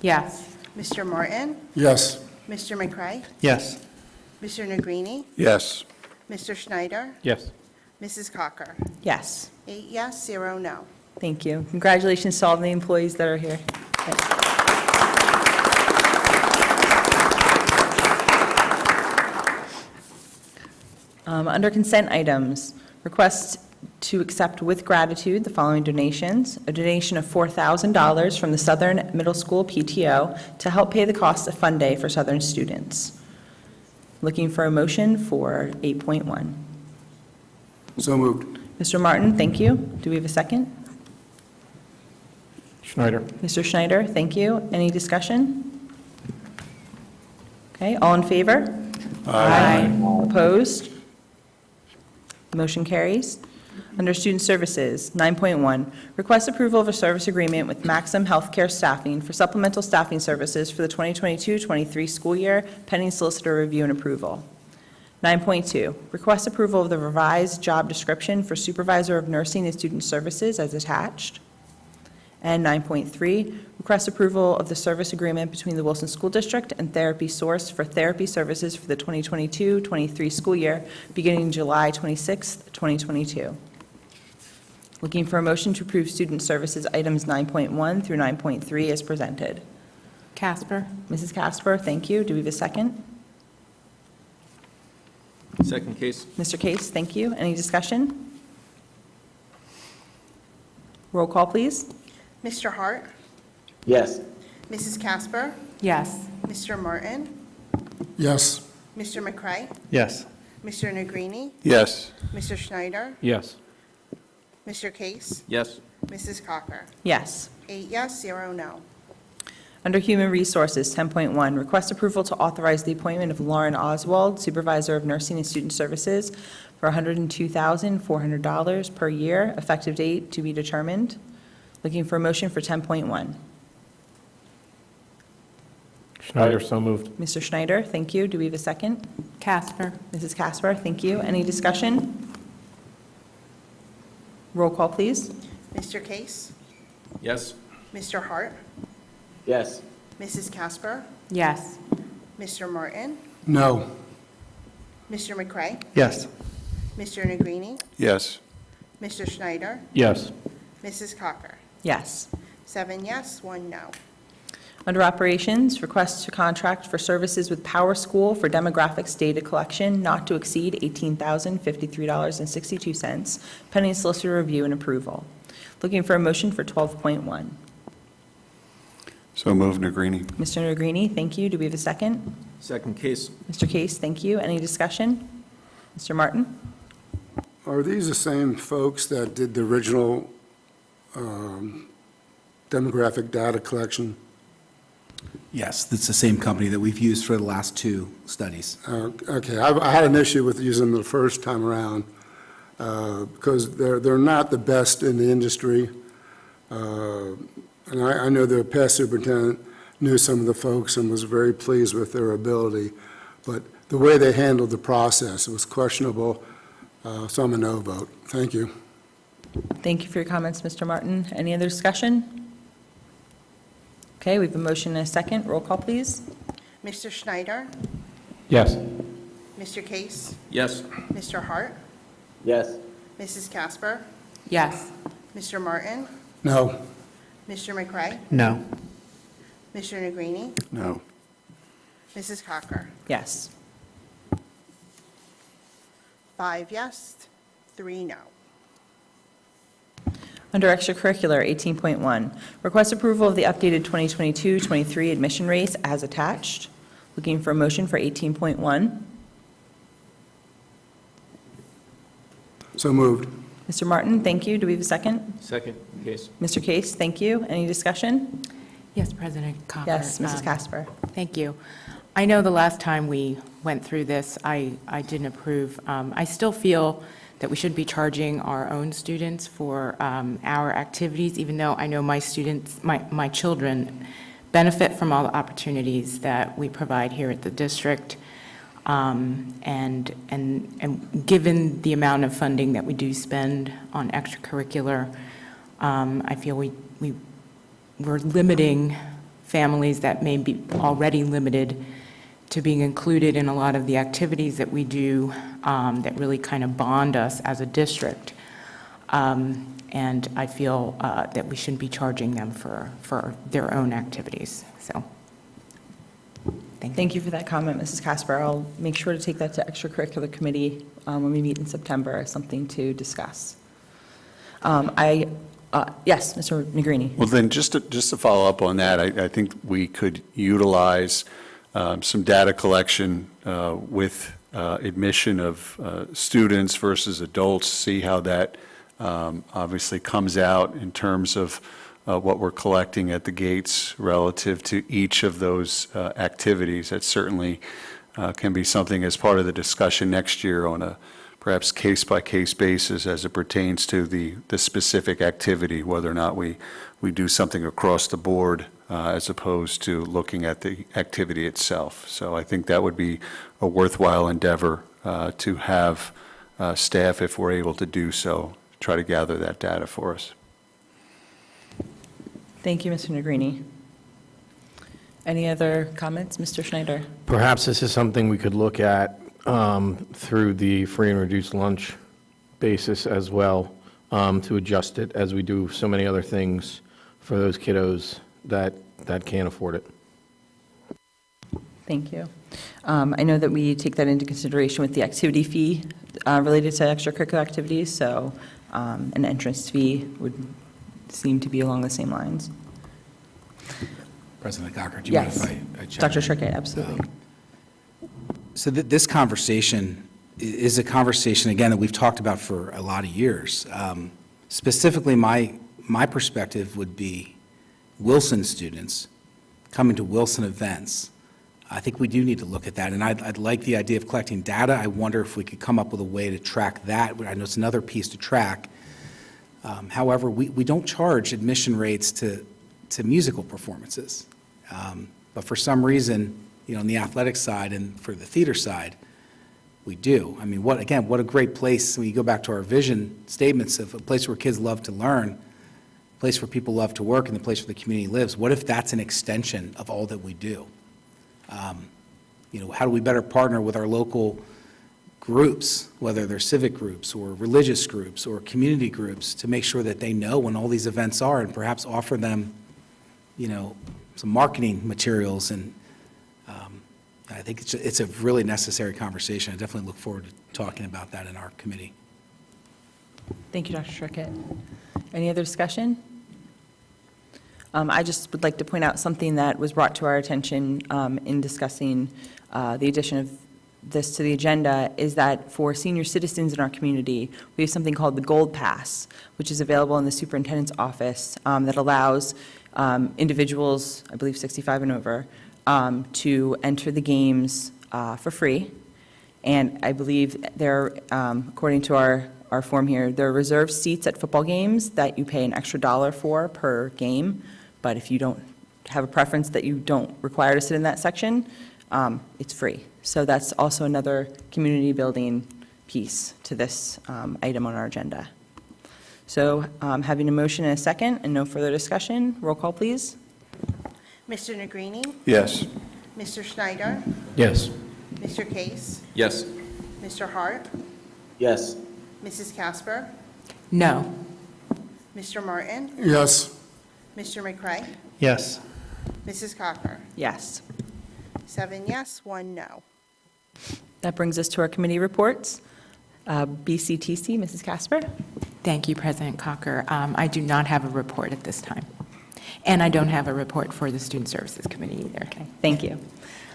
G: Yes.
B: Mr. Martin?
C: Yes.
B: Mr. McCray?
E: Yes.
B: Mr. Negrini?
F: Yes.
B: Mr. Schneider?
E: Yes.
B: Mrs. Cocker?
A: Yes.
B: 8 yes, 0 no.
A: Thank you. Congratulations to all the employees that are here. Under consent items, request to accept with gratitude the following donations. A donation of $4,000 from the Southern Middle School PTO to help pay the cost of Fun Day for Southern students. Looking for a motion for 8.1.
C: So moved.
A: Mr. Martin, thank you. Do we have a second?
E: Schneider.
A: Mr. Schneider, thank you. Any discussion? Okay, all in favor? Aye. Opposed? Motion carries. Under Student Services, 9.1, request approval of a service agreement with Maxim Healthcare Staffing for supplemental staffing services for the 2022-23 school year, pending solicitor review and approval. 9.2, request approval of the revised job description for Supervisor of Nursing and Student Services as attached. And 9.3, request approval of the service agreement between the Wilson School District and Therapy Source for therapy services for the 2022-23 school year, beginning July 26, 2022. Looking for a motion to approve Student Services items 9.1 through 9.3 as presented.
G: Casper.
A: Mrs. Casper, thank you. Do we have a second?
E: Second case.
A: Mr. Case, thank you. Any discussion? Roll call, please.
B: Mr. Hart?
E: Yes.
B: Mrs. Casper?
G: Yes.
B: Mr. Martin?
C: Yes.
B: Mr. McCray?
E: Yes.
B: Mr. Negrini?
F: Yes.
B: Mr. Schneider?
E: Yes.
B: Mr. Case?
E: Yes.
B: Mrs. Cocker?
A: Yes.
B: 8 yes, 0 no.
A: Under Human Resources, 10.1, request approval to authorize the appointment of Lauren Oswald, Supervisor of Nursing and Student Services, for $102,400 per year, effective date to be determined. Looking for a motion for 10.1.
E: Schneider, so moved.
A: Mr. Schneider, thank you. Do we have a second?
G: Casper.
A: Mrs. Casper, thank you. Any discussion? Roll call, please.
B: Mr. Case?
E: Yes.
B: Mr. Hart?
E: Yes.
B: Mrs. Casper?
G: Yes.
B: Mr. Martin?
C: No.
B: Mr. McCray?
E: Yes.
B: Mr. Negrini?
F: Yes.
B: Mr. Schneider?
E: Yes.
B: Mrs. Cocker?
A: Yes.
B: 7 yes, 1 no.
A: Under Operations, request to contract for services with Power School for demographics data collection not to exceed $18,053.62, pending solicitor review and approval. Looking for a motion for 12.1.
F: So moved, Negrini.
A: Mr. Negrini, thank you. Do we have a second?
E: Second case.
A: Mr. Case, thank you. Any discussion? Mr. Martin?
C: Are these the same folks that did the original demographic data collection?
D: Yes, it's the same company that we've used for the last 2 studies.
C: Okay, I had an issue with using them the first time around because they're not the best in the industry. And I know the past superintendent knew some of the folks and was very pleased with their ability. But the way they handled the process, it was questionable, so I'm a no vote. Thank you.
A: Thank you for your comments, Mr. Martin. Any other discussion? Okay, we have a motion and a second. Roll call, please.
B: Mr. Schneider?
E: Yes.
B: Mr. Case?
E: Yes.
B: Mr. Hart?
E: Yes.
B: Mrs. Casper?
G: Yes.
B: Mr. Martin?
C: No.
B: Mr. McCray?
E: No.
B: Mr. Negrini?
F: No.
B: Mrs. Cocker?
A: Yes.
B: 5 yes, 3 no.
A: Under Extracurricular, 18.1, request approval of the updated 2022-23 admission rates as attached. Looking for a motion for 18.1.
C: So moved.
A: Mr. Martin, thank you. Do we have a second?
E: Second case.
A: Mr. Case, thank you. Any discussion?
G: Yes, President Cocker.
A: Yes, Mrs.
G: Um,
A: Casper.
G: Thank you. I know the last time we went through this, I didn't approve. I still feel that we should be charging our own students for our activities, even though I know my students, my children benefit from all the opportunities that we provide here at the district. And given the amount of funding that we do spend on extracurricular, I feel we're limiting families that may be already limited to being included in a lot of the activities that we do that really kind of bond us as a district. And I feel that we shouldn't be charging them for their own activities, so.
A: Thank you for that comment, Mrs. Casper. I'll make sure to take that to Extracurricular Committee when we meet in September as something to discuss. Yes, Mr. Negrini.
F: Well, then, just to follow up on that, I think we could utilize some data collection with admission of students versus adults, see how that obviously comes out in terms of what we're collecting at the gates relative to each of those activities. That certainly can be something as part of the discussion next year on a perhaps case-by-case basis as it pertains to the specific activity, whether or not we do something across the board as opposed to looking at the activity itself. So I think that would be a worthwhile endeavor to have staff, if we're able to do so, try to gather that data for us.
A: Thank you, Mr. Negrini. Any other comments? Mr. Schneider?
H: Perhaps this is something we could look at through the free and reduced lunch basis as well, to adjust it as we do so many other things for those kiddos that can't afford it.
A: Thank you. I know that we take that into consideration with the activity fee related to extracurricular activities, so an entrance fee would seem to be along the same lines.
D: President Cocker, do you mind
A: Yes.
D: if I chime
A: Dr.
D: in?
A: Schrickett, absolutely.
D: So this conversation is a conversation, again, that we've talked about for a lot of years. Specifically, my perspective would be Wilson students coming to Wilson events. I think we do need to look at that, and I'd like the idea of collecting data. I wonder if we could come up with a way to track that. I know it's another piece to track. However, we don't charge admission rates to musical performances. But for some reason, on the athletic side and for the theater side, we do. I mean, what a great place, when you go back to our vision statements of a place where kids love to learn, a place where people love to work, and the place where the community lives. What if that's an extension of all that we do? How do we better partner with our local groups, whether they're civic groups or religious groups or community groups, to make sure that they know when all these events are, and perhaps offer them, some marketing materials. And I think it's a really necessary conversation. I definitely look forward to talking about that in our committee.
A: Thank you, Dr. Schrickett. Any other discussion? I just would like to point out something that was brought to our attention in discussing the addition of this to the agenda, is that for senior citizens in our community, we have something called the Gold Pass, which is available in the superintendent's office, that allows individuals, I believe 65 and over, to enter the games for free. And I believe there, according to our form here, there are reserved seats at football games that you pay an extra $1 for per game. But if you don't have a preference that you don't require to sit in that section, it's free. So that's also another community building piece to this item on our agenda. So having a motion and a second and no further discussion, roll call, please.
B: Mr. Negrini?
F: Yes.
B: Mr. Schneider?
H: Yes.
B: Mr. Case?
E: Yes.
B: Mr. Hart?
E: Yes.
B: Mrs. Casper?
G: No.
B: Mr. Martin?
C: Yes.
B: Mr. McCray?
H: Yes.
B: Mrs. Cocker?
A: Yes.
B: 7 yes, 1 no.
A: That brings us to our committee reports. BCTC, Mrs. Casper?
G: Thank you, President Cocker. I do not have a report at this time. And I don't have a report for the Student Services Committee either.
A: Okay, thank you.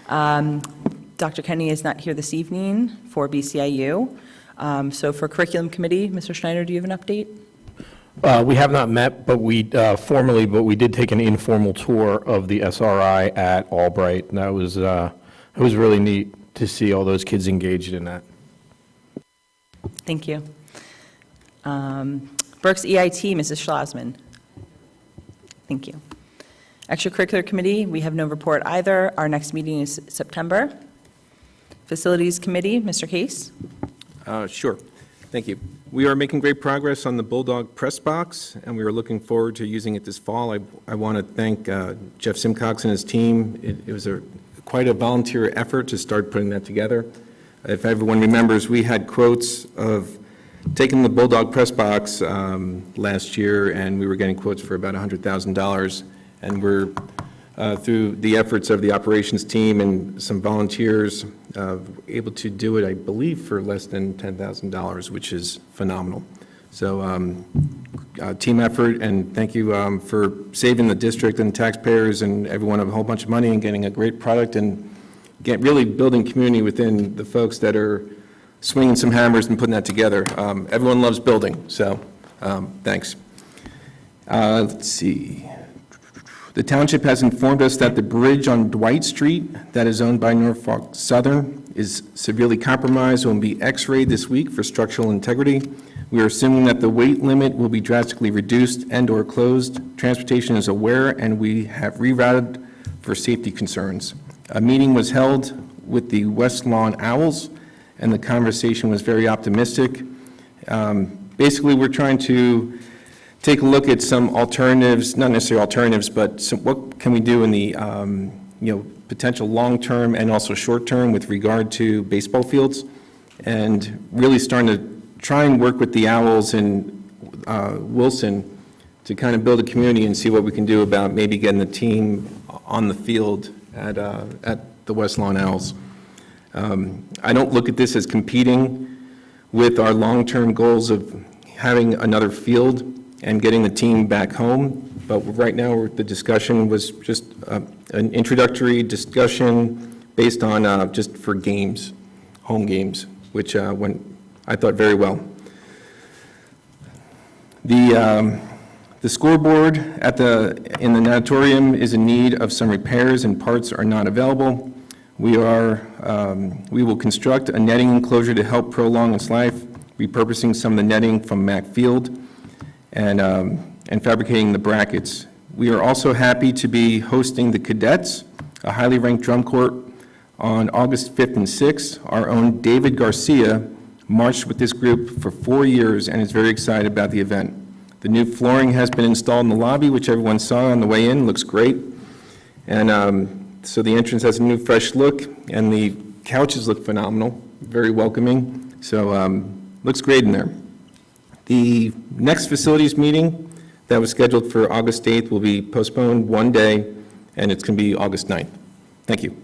A: Dr. Kennedy is not here this evening for BCIU. So for Curriculum Committee, Mr. Schneider, do you have an update?
H: We have not met, but we formally, but we did take an informal tour of the SRI at Albright, and that was really neat to see all those kids engaged in that.
A: Thank you. Berks EIT, Mrs. Schlossman. Thank you. Extracurricular Committee, we have no report either. Our next meeting is September. Facilities Committee, Mr. Case.
E: Sure. Thank you. We are making great progress on the Bulldog Press Box, and we are looking forward to using it this fall. I want to thank Jeff Simcox and his team. It was quite a volunteer effort to start putting that together. If everyone remembers, we had quotes of taking the Bulldog Press Box last year, and we were getting quotes for about $100,000. And we're, through the efforts of the operations team and some volunteers, able to do it, I believe, for less than $10,000, which is phenomenal. So team effort, and thank you for saving the district and taxpayers and everyone a whole bunch of money and getting a great product and really building community within the folks that are swinging some hammers and putting that together. Everyone loves building, so thanks. Let's see. The township has informed us that the bridge on Dwight Street that is owned by Norfolk Southern is severely compromised and will be x-rayed this week for structural integrity. We are assuming that the weight limit will be drastically reduced and/or closed. Transportation is aware, and we have rerouted for safety concerns. A meeting was held with the West Lawn Owls, and the conversation was very optimistic. Basically, we're trying to take a look at some alternatives, not necessarily alternatives, but what can we do in the potential long-term and also short-term with regard to baseball fields, and really starting to try and work with the Owls in Wilson to kind of build a community and see what we can do about maybe getting the team on the field at the West Lawn Owls. I don't look at this as competing with our long-term goals of having another field and getting the team back home, but right now, the discussion was just an introductory discussion based on just for games, home games, which went, I thought, very well. The scoreboard in the natatorium is in need of some repairs and parts are not available. We will construct a netting enclosure to help prolong its life, repurposing some of the netting from Mac Field and fabricating the brackets. We are also happy to be hosting the Cadets, a highly ranked drum corps, on August 5th and 6th. Our own David Garcia marched with this group for 4 years and is very excited about the event. The new flooring has been installed in the lobby, which everyone saw on the way in, looks great. And so the entrance has a new fresh look, and the couches look phenomenal, very welcoming. So looks great in there. The next facilities meeting that was scheduled for August 8th will be postponed one day, and it's going to be August 9th. Thank you.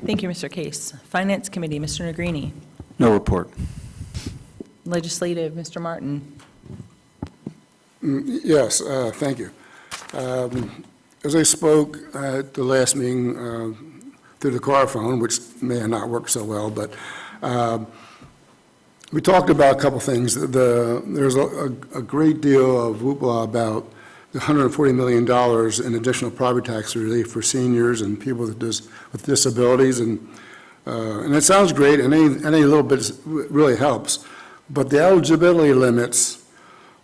A: Thank you, Mr. Case. Finance Committee, Mr. Negrini.
F: No report.
A: Legislative, Mr. Martin.
C: Yes, thank you. As I spoke at the last meeting through the car phone, which may have not worked so well, but we talked about a couple things. There's a great deal of hoopla about the $140 million in additional property tax relief for seniors and people with disabilities, and it sounds great, and any little bit really helps, but the eligibility limits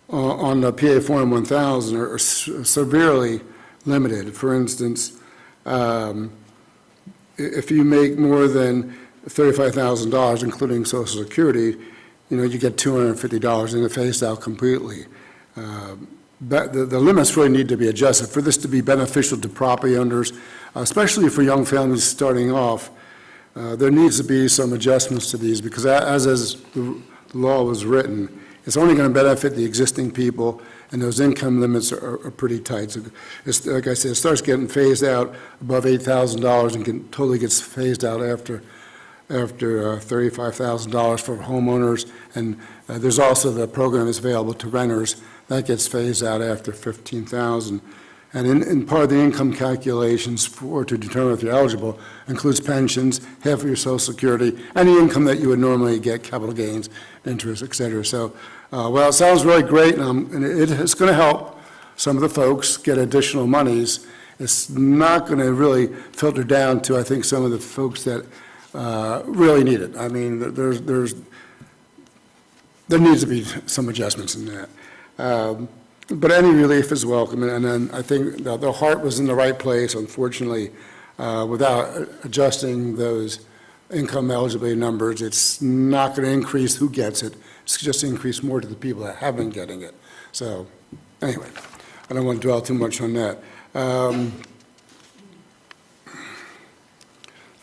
C: on the PA Form 1000 are severely limited. For instance, if you make more than $35,000, including Social Security, you get $250 and it phased out completely. But the limits really need to be adjusted for this to be beneficial to property owners, especially for young families starting off. There needs to be some adjustments to these because as the law was written, it's only going to benefit the existing people, and those income limits are pretty tight. So it's, like I said, it starts getting phased out above $8,000 and totally gets phased out after $35,000 for homeowners, and there's also the program is available to renters. That gets phased out after $15,000. And in part of the income calculations to determine if you're eligible includes pensions, half of your Social Security, any income that you would normally get, capital gains, interest, et cetera. So, well, it sounds really great, and it's going to help some of the folks get additional monies. It's not going to really filter down to, I think, some of the folks that really need it. I mean, there needs to be some adjustments in that. But any relief is welcome, and then I think the heart was in the right place, unfortunately, without adjusting those income eligibility numbers. It's not going to increase who gets it. It's just increase more to the people that have been getting it. So anyway, I don't want to dwell too much on that.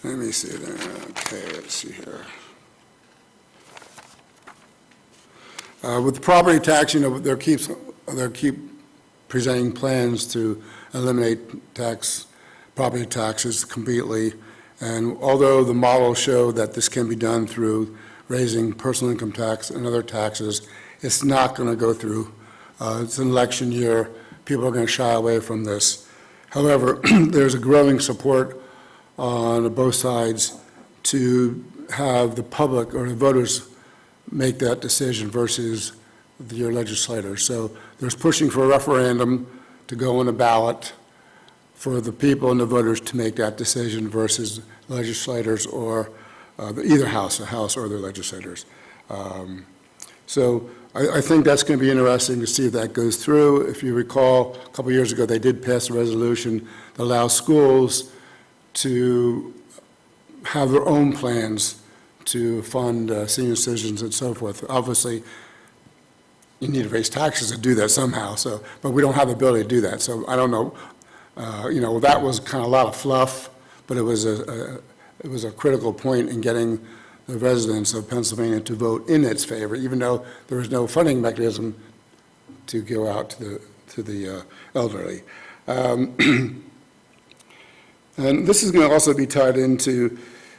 C: Let me see there. Okay, let's see here. With property tax, they keep presenting plans to eliminate property taxes completely. And although the models show that this can be done through raising personal income tax and other taxes, it's not going to go through. It's an election year. People are going to shy away from this. However, there's a growing support on both sides to have the public or the voters make that decision versus your legislators. So there's pushing for a referendum to go on a ballot for the people and the voters to make that decision versus legislators or either house, the House or their legislators. So I think that's going to be interesting to see if that goes through. If you recall, a couple years ago, they did pass a resolution that allows schools to have their own plans to fund senior citizens and so forth. Obviously, you need to raise taxes to do that somehow, but we don't have the ability to do that. So I don't know, that was kind of a lot of fluff, but it was a critical point in getting the residents of Pennsylvania to vote in its favor, even though there was no funding mechanism to go out to the elderly. And this is going to also be tied into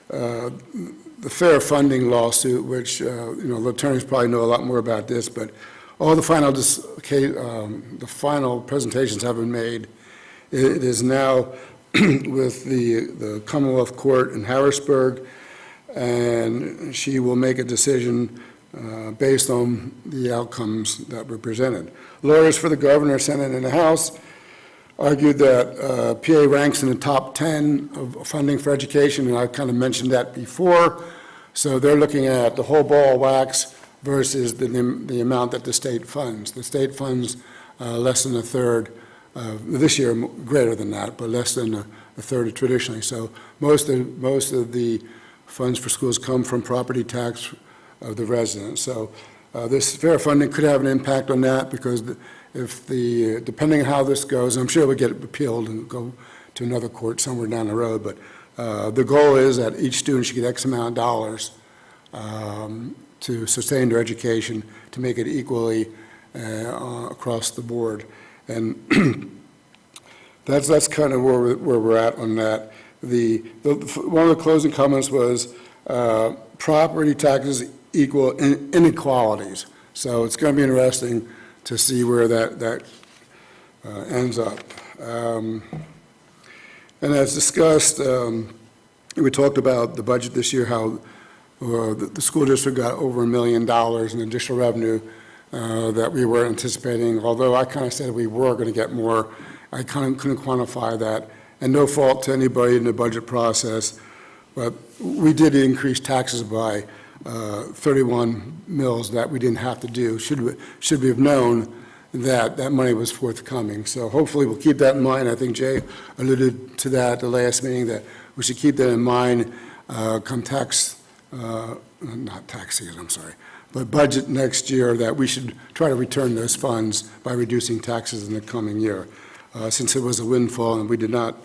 C: the fair funding lawsuit, which, the attorneys probably know a lot more about this, but all the final presentations have been made. It is now with the Commonwealth Court in Harrisburg, and she will make a decision based on the outcomes that were presented. Lawyers for the governor, Senate, and the House argued that PA ranks in the top 10 of funding for education, and I kind of mentioned that before. So they're looking at the whole ball of wax versus the amount that the state funds. The state funds less than a third, this year greater than that, but less than a third traditionally. So most of the funds for schools come from property tax of the residents. So this fair funding could have an impact on that, because depending on how this goes, I'm sure it would get appealed and go to another court somewhere down the road, but the goal is that each student should get X amount of dollars to sustain their education, to make it equally across the board. And that's kind of where we're at on that. One of the closing comments was property taxes equal inequalities. So it's going to be interesting to see where that ends up. And as discussed, we talked about the budget this year, how the school district got over $1 million in additional revenue that we were anticipating, although I kind of said we were going to get more. I kind of couldn't quantify that, and no fault to anybody in the budget process, but we did increase taxes by 31 mills that we didn't have to do. Should we have known that that money was forthcoming? So hopefully we'll keep that in mind. I think Jay alluded to that at the last meeting, that we should keep that in mind come not tax season, I'm sorry, but budget next year, that we should try to return those funds by reducing taxes in the coming year, since it was a windfall and we did not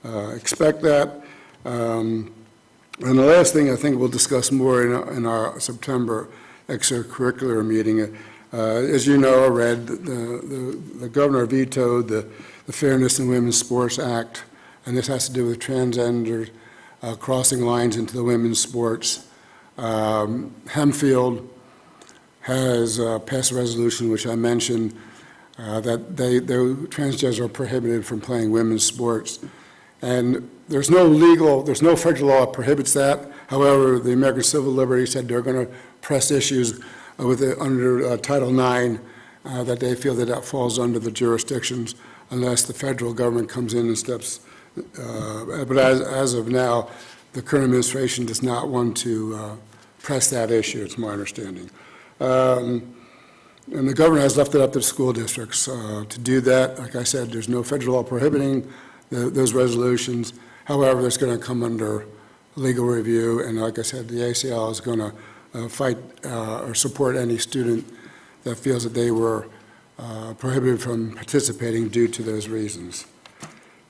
C: expect that. And the last thing I think we'll discuss more in our September extracurricular meeting. As you know, I read the governor vetoed the Fairness in Women's Sports Act, and this has to do with transgender crossing lines into the women's sports. Hempfield has passed a resolution, which I mentioned, that the transgenders are prohibited from playing women's sports. And there's no federal law that prohibits that. However, the American Civil Liberties said they're going to press issues under Title IX that they feel that falls under the jurisdictions unless the federal government comes in and steps. But as of now, the current administration does not want to press that issue, it's my understanding. And the governor has left it up to the school districts to do that. Like I said, there's no federal law prohibiting those resolutions. However, it's going to come under legal review, and like I said, the ACL is going to fight or support any student that feels that they were prohibited from participating due to those reasons.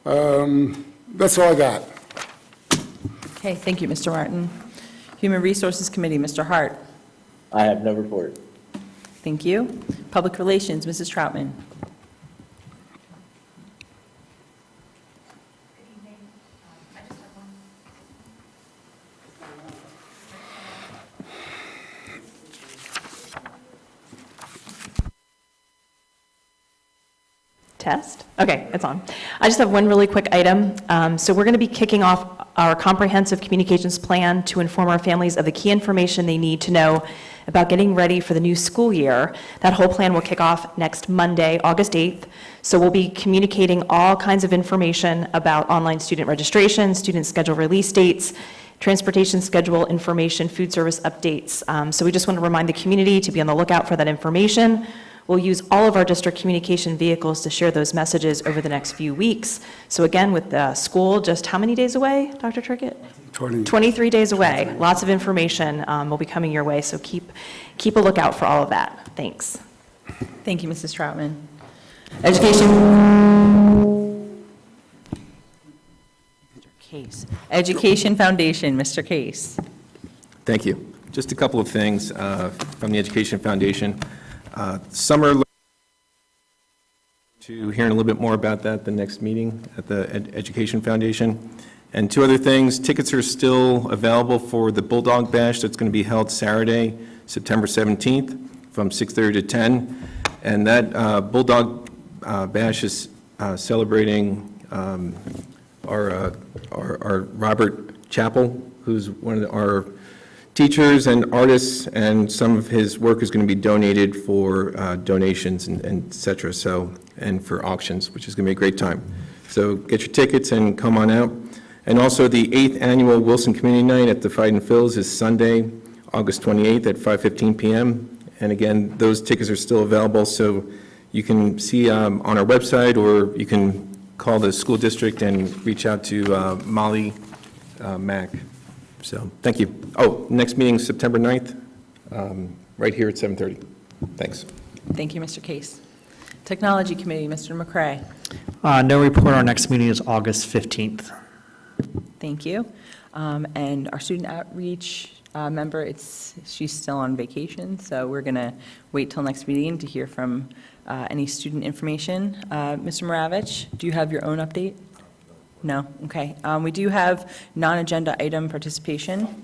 C: That's all I got.
A: Okay, thank you, Mr. Martin. Human Resources Committee, Mr. Hart.
I: I have no report.
A: Thank you. Public Relations, Mrs. Troutman.
J: Test? Okay, it's on. I just have one really quick item. So we're going to be kicking off our comprehensive communications plan to inform our families of the key information they need to know about getting ready for the new school year. That whole plan will kick off next Monday, August 8th. So we'll be communicating all kinds of information about online student registration, student schedule release dates, transportation schedule information, food service updates. So we just want to remind the community to be on the lookout for that information. We'll use all of our district communication vehicles to share those messages over the next few weeks. So again, with the school just how many days away, Dr. Trickett? 23 days away. Lots of information will be coming your way, so keep a lookout for all of that. Thanks.
A: Thank you, Mrs. Troutman. Education. Mr. Case. Education Foundation, Mr. Case.
E: Thank you. Just a couple of things from the Education Foundation. Summer, to hearing a little bit more about that the next meeting at the Education Foundation. And two other things, tickets are still available for the Bulldog Bash that's going to be held Saturday, September 17th, from 6:30 to 10. And that Bulldog Bash is celebrating our Robert Chappell, who's one of our teachers and artists, and some of his work is going to be donated for donations and et cetera, so, and for auctions, which is going to be a great time. So get your tickets and come on out. And also, the 8th Annual Wilson Community Night at the Fightin' Phils is Sunday, August 28th at 5:15 p.m. And again, those tickets are still available, so you can see on our website, or you can call the school district and reach out to Molly Mack. So, thank you. Oh, next meeting is September 9th, right here at 7:30. Thanks.
A: Thank you, Mr. Case. Technology Committee, Mr. McCray.
K: No report. Our next meeting is August 15th.
A: Thank you. And our student outreach member, she's still on vacation, so we're going to wait till next meeting to hear from any student information. Mr. Maravich, do you have your own update? No? Okay. We do have non-agenda item participation.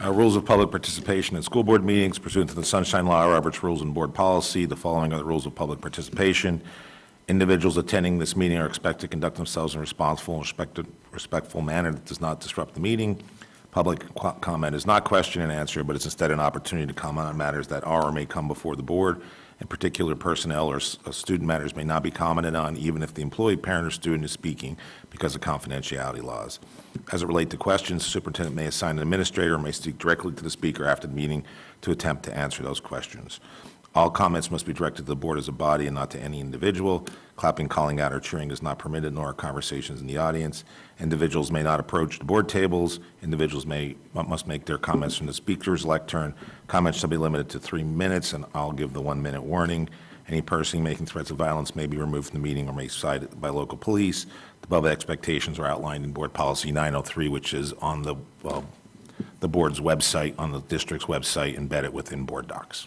L: Rules of public participation in school board meetings pursuant to the Sunshine Law, Robert's Rules and Board Policy. The following are the rules of public participation. Individuals attending this meeting are expected to conduct themselves in a responsible and respectful manner that does not disrupt the meeting. Public comment is not question and answer, but it's instead an opportunity to comment on matters that are or may come before the board. In particular, personnel or student matters may not be commented on, even if the employee, parent, or student is speaking, because of confidentiality laws. As it relates to questions, the superintendent may assign an administrator or may speak directly to the speaker after the meeting to attempt to answer those questions. All comments must be directed to the board as a body and not to any individual. Clapping, calling out, or cheering is not permitted, nor are conversations in the audience. Individuals may not approach the board tables. Individuals must make their comments from the speaker's lectern. Comments shall be limited to 3 minutes, and I'll give the 1-minute warning. Any person making threats of violence may be removed from the meeting or may be cited by local police. The above expectations are outlined in Board Policy 903, which is on the board's website, on the district's website, embedded within board docs.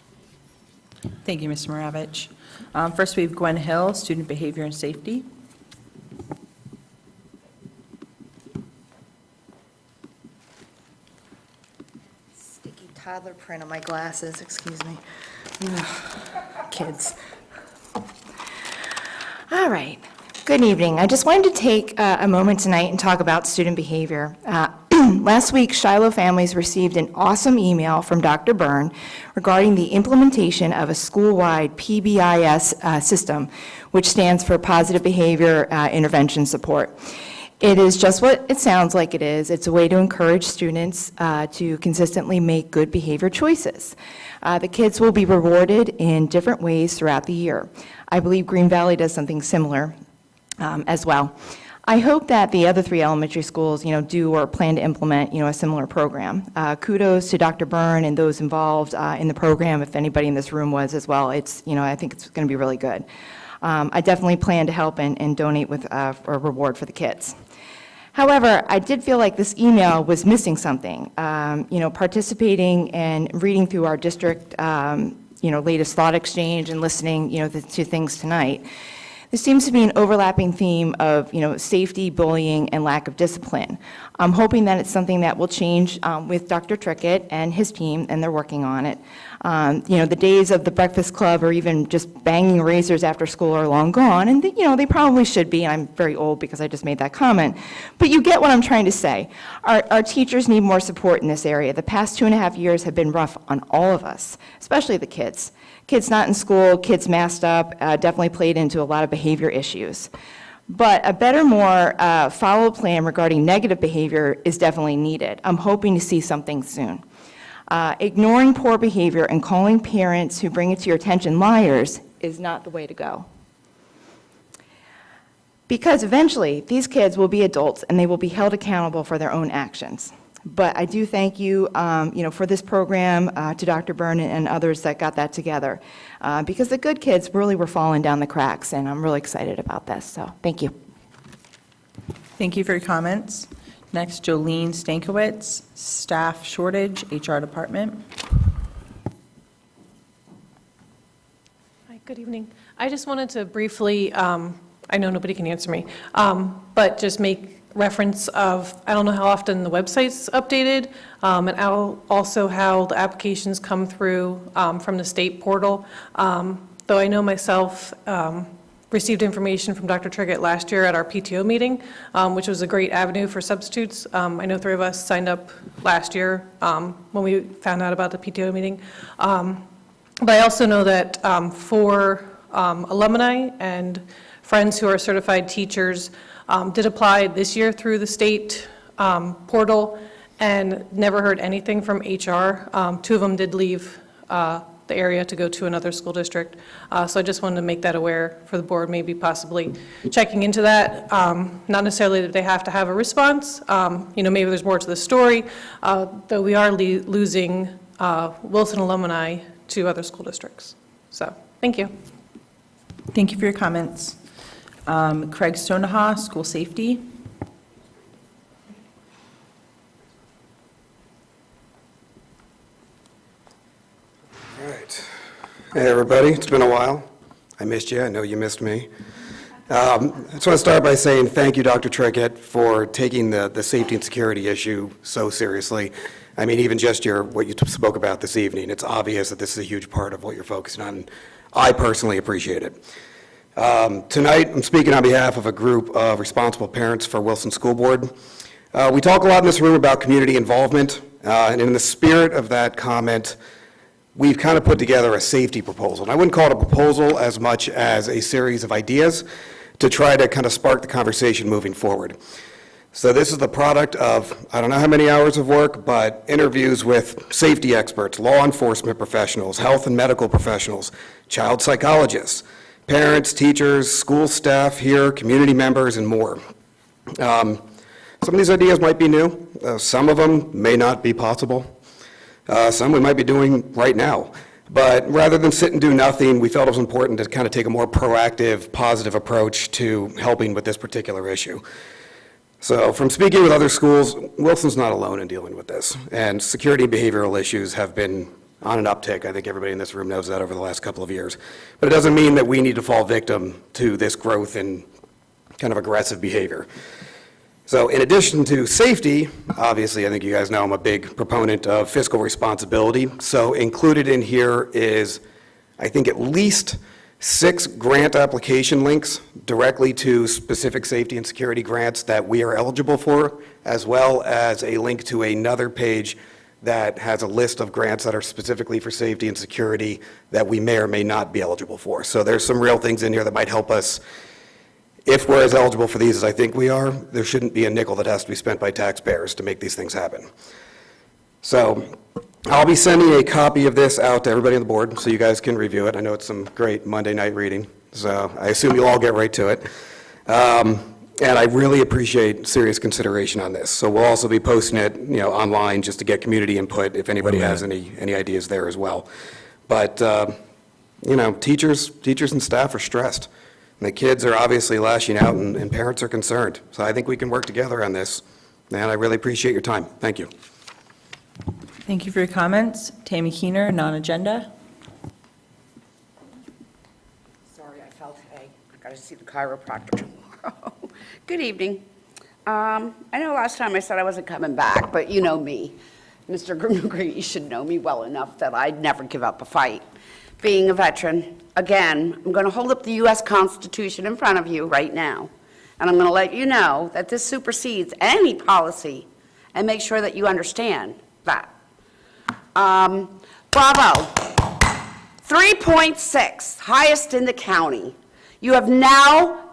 A: Thank you, Mr. Maravich. First, we have Gwen Hill, Student Behavior and Safety.
M: Sticky toddler print on my glasses, excuse me. Ugh, kids. All right. Good evening. I just wanted to take a moment tonight and talk about student behavior. Last week, Shiloh families received an awesome email from Dr. Byrne regarding the implementation of a school-wide PBIS system, which stands for Positive Behavior Intervention Support. It is just what it sounds like it is. It's a way to encourage students to consistently make good behavior choices. The kids will be rewarded in different ways throughout the year. I believe Green Valley does something similar as well. I hope that the other 3 elementary schools, do or plan to implement, a similar program. Kudos to Dr. Byrne and those involved in the program, if anybody in this room was as well. It's, I think it's going to be really good. I definitely plan to help and donate with a reward for the kids. However, I did feel like this email was missing something. Participating and reading through our district, latest thought exchange and listening, to things tonight. There seems to be an overlapping theme of, safety, bullying, and lack of discipline. I'm hoping that it's something that will change with Dr. Trickett and his team, and they're working on it. The days of the breakfast club or even just banging razors after school are long gone, and they probably should be, and I'm very old because I just made that comment. But you get what I'm trying to say. Our teachers need more support in this area. The past 2.5 years have been rough on all of us, especially the kids. Kids not in school, kids masked up, definitely played into a lot of behavior issues. But a better, more follow-up plan regarding negative behavior is definitely needed. I'm hoping to see something soon. Ignoring poor behavior and calling parents who bring it to your attention liars is not the way to go. Because eventually, these kids will be adults and they will be held accountable for their own actions. But I do thank you, for this program, to Dr. Byrne and others that got that together, because the good kids really were falling down the cracks, and I'm really excited about this. So, thank you.
A: Thank you for your comments. Next, Jolene Stankiewicz, Staff Shortage, HR Department.
N: Hi, good evening. I just wanted to briefly I know nobody can answer me, but just make reference of, I don't know how often the website's updated, and also how the applications come through from the state portal. Though I know myself, received information from Dr. Triggett last year at our PTO meeting, which was a great avenue for substitutes. I know 3 of us signed up last year when we found out about the PTO meeting. But I also know that for alumni and friends who are certified teachers did apply this year through the state portal and never heard anything from HR. 2 of them did leave the area to go to another school district. So I just wanted to make that aware for the board, maybe possibly checking into that. Not necessarily that they have to have a response. Maybe there's more to the story, though we are losing Wilson alumni to other school districts. So, thank you.
A: Thank you for your comments. Craig Stoneha, School Safety.
O: All right. Hey, everybody. It's been a while. I missed you. I know you missed me. I just want to start by saying thank you, Dr. Trickett, for taking the safety and security issue so seriously. I mean, even just what you spoke about this evening, it's obvious that this is a huge part of what you're focusing on. I personally appreciate it. Tonight, I'm speaking on behalf of a group of responsible parents for Wilson School Board. We talk a lot in this room about community involvement, and in the spirit of that comment, we've kind of put together a safety proposal. And I wouldn't call it a proposal as much as a series of ideas to try to kind of spark the conversation moving forward. So this is the product of, I don't know how many hours of work, but interviews with safety experts, law enforcement professionals, health and medical professionals, child psychologists, parents, teachers, school staff here, community members, and more. Some of these ideas might be new. Some of them may not be possible. Some we might be doing right now. But rather than sit and do nothing, we felt it was important to kind of take a more proactive, positive approach to helping with this particular issue. So from speaking with other schools, Wilson's not alone in dealing with this. And security and behavioral issues have been on an uptick. I think everybody in this room knows that over the last couple of years. But it doesn't mean that we need to fall victim to this growth in kind of aggressive behavior. So in addition to safety, obviously, I think you guys know I'm a big proponent of fiscal responsibility. So included in here is, I think, at least 6 grant application links directly to specific safety and security grants that we are eligible for, as well as a link to another page that has a list of grants that are specifically for safety and security that we may or may not be eligible for. So there's some real things in here that might help us. If we're as eligible for these as I think we are, there shouldn't be a nickel that has to be spent by taxpayers to make these things happen. So I'll be sending a copy of this out to everybody on the board so you guys can review it. I know it's some great Monday night reading, so I assume you'll all get right to it. And I really appreciate serious consideration on this. So we'll also be posting it, online just to get community input if anybody has any ideas there as well. But, teachers and staff are stressed. And the kids are obviously lashing out, and parents are concerned. So I think we can work together on this. And I really appreciate your time. Thank you.
A: Thank you for your comments. Tammy Keener, non-agenda.
P: Sorry, I fell today. I got to see the chiropractor tomorrow. Good evening. I know last time I said I wasn't coming back, but you know me. Mr. McGree, you should know me well enough that I'd never give up a fight. Being a veteran, again, I'm going to hold up the U.S. Constitution in front of you right now, and I'm going to let you know that this supersedes any policy and make sure that you understand that. Bravo. 3.6, highest in the county. You have now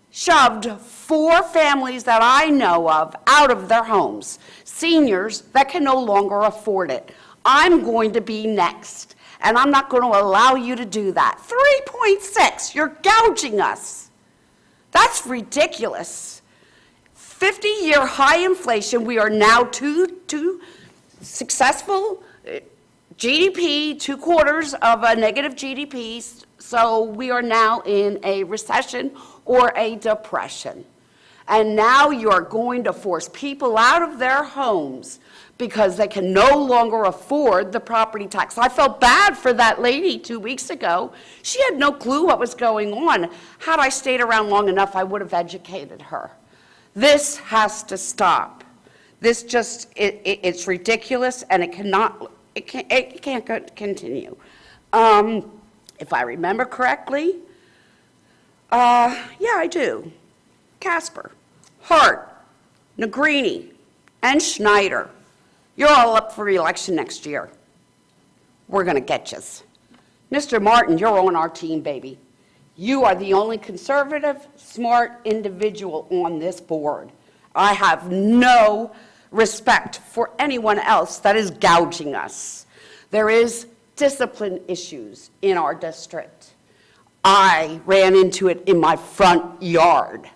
P: shoved 4 families that I know of out of their homes, seniors that can no longer afford it. I'm going to be next, and I'm not going to allow you to do that. 3.6, you're gouging us. That's ridiculous. 50-year high inflation, we are now two successful GDP, 2 quarters of a negative GDP, so we are now in a recession or a depression. And now you're going to force people out of their homes because they can no longer afford the property tax. I felt bad for that lady 2 weeks ago. She had no clue what was going on. Had I stayed around long enough, I would have educated her. This has to stop. This just, it's ridiculous, and it can't continue. If I remember correctly, yeah, I do. Casper, Hart, Negrini, and Schneider, you're all up for election next year. We're going to get you. Mr. Martin, you're on our team, baby. You are the only conservative, smart individual on this board. I have no respect for anyone else that is gouging us. There is discipline issues in our district. I ran into it in my front yard.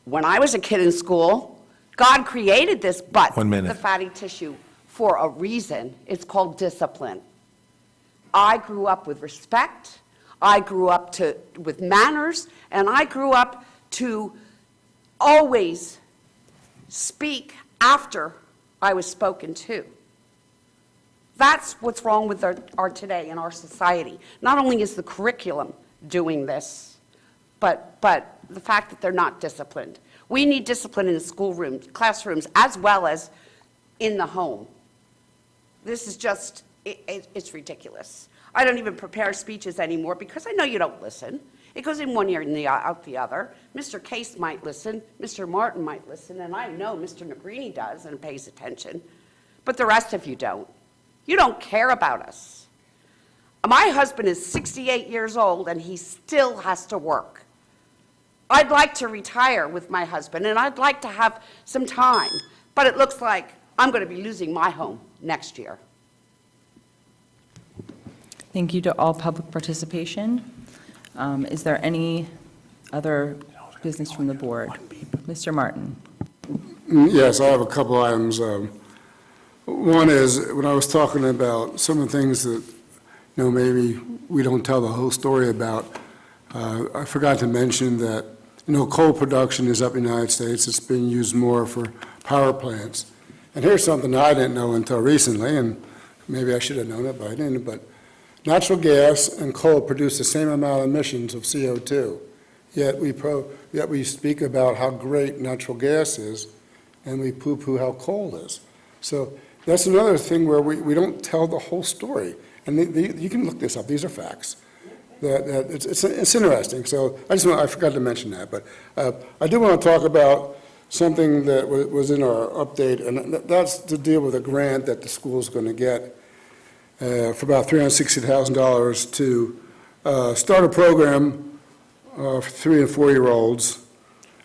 P: When I was a kid in school, God created this butt,
L: 1 minute.
P: the fatty tissue, for a reason. It's called discipline. I grew up with respect. I grew up with manners, and I grew up to always speak after I was spoken to. That's what's wrong with our today in our society. Not only is the curriculum doing this, but the fact that they're not disciplined. We need discipline in the schoolrooms, classrooms, as well as in the home. This is just, it's ridiculous. I don't even prepare speeches anymore because I know you don't listen. It goes in one ear and out the other. Mr. Case might listen, Mr. Martin might listen, and I know Mr. Negrini does and pays attention. But the rest of you don't. You don't care about us. My husband is 68 years old and he still has to work. I'd like to retire with my husband and I'd like to have some time, but it looks like I'm going to be losing my home next year.
A: Thank you to all public participation. Is there any other business from the board? Mr. Martin.
C: Yes, I have a couple items. One is, when I was talking about some of the things that, maybe we don't tell the whole story about, I forgot to mention that, coal production is up in the United States. It's being used more for power plants. And here's something I didn't know until recently, and maybe I should have known it, but I didn't, but natural gas and coal produce the same amount of emissions of CO2. Yet we speak about how great natural gas is, and we poo-poo how coal is. So that's another thing where we don't tell the whole story. And you can look this up. These are facts. It's interesting. So I forgot to mention that. But I do want to talk about something that was in our update, and that's to deal with a grant that the school is going to get for about $360,000 to start a program for 3 and 4-year-olds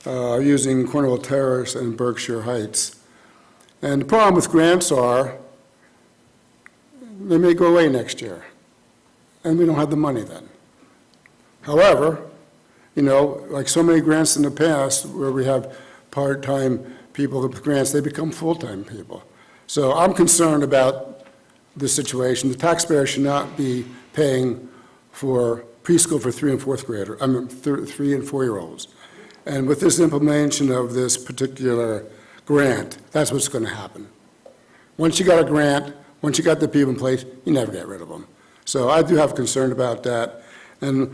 C: using Cornwall Terrace and Berkshire Heights. And the problem with grants are they may go away next year, and we don't have the money then. However, like so many grants in the past where we have part-time people with grants, they become full-time people. So I'm concerned about this situation. The taxpayer should not be paying for preschool for 3 and 4-year-olds. And with this implementation of this particular grant, that's what's going to happen. Once you got a grant, once you got the people in place, you never get rid of them. So I do have concern about that. And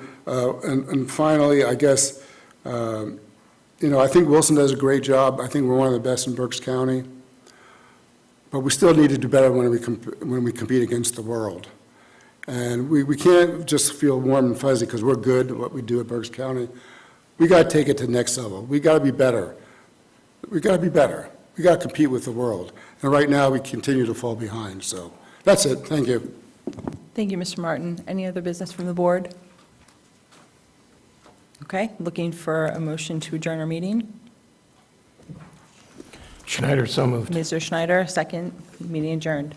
C: finally, I guess, I think Wilson does a great job. I think we're one of the best in Berks County. But we still need to do better when we compete against the world. And we can't just feel warm and fuzzy because we're good at what we do at Berks County. We got to take it to the next level. We got to be better. We got to be better. We got to compete with the world. And right now, we continue to fall behind. So that's it. Thank you.
A: Thank you, Mr. Martin. Any other business from the board? Okay, looking for a motion to adjourn our meeting.
H: Schneider, so moved.
A: Mr. Schneider, second, meeting adjourned.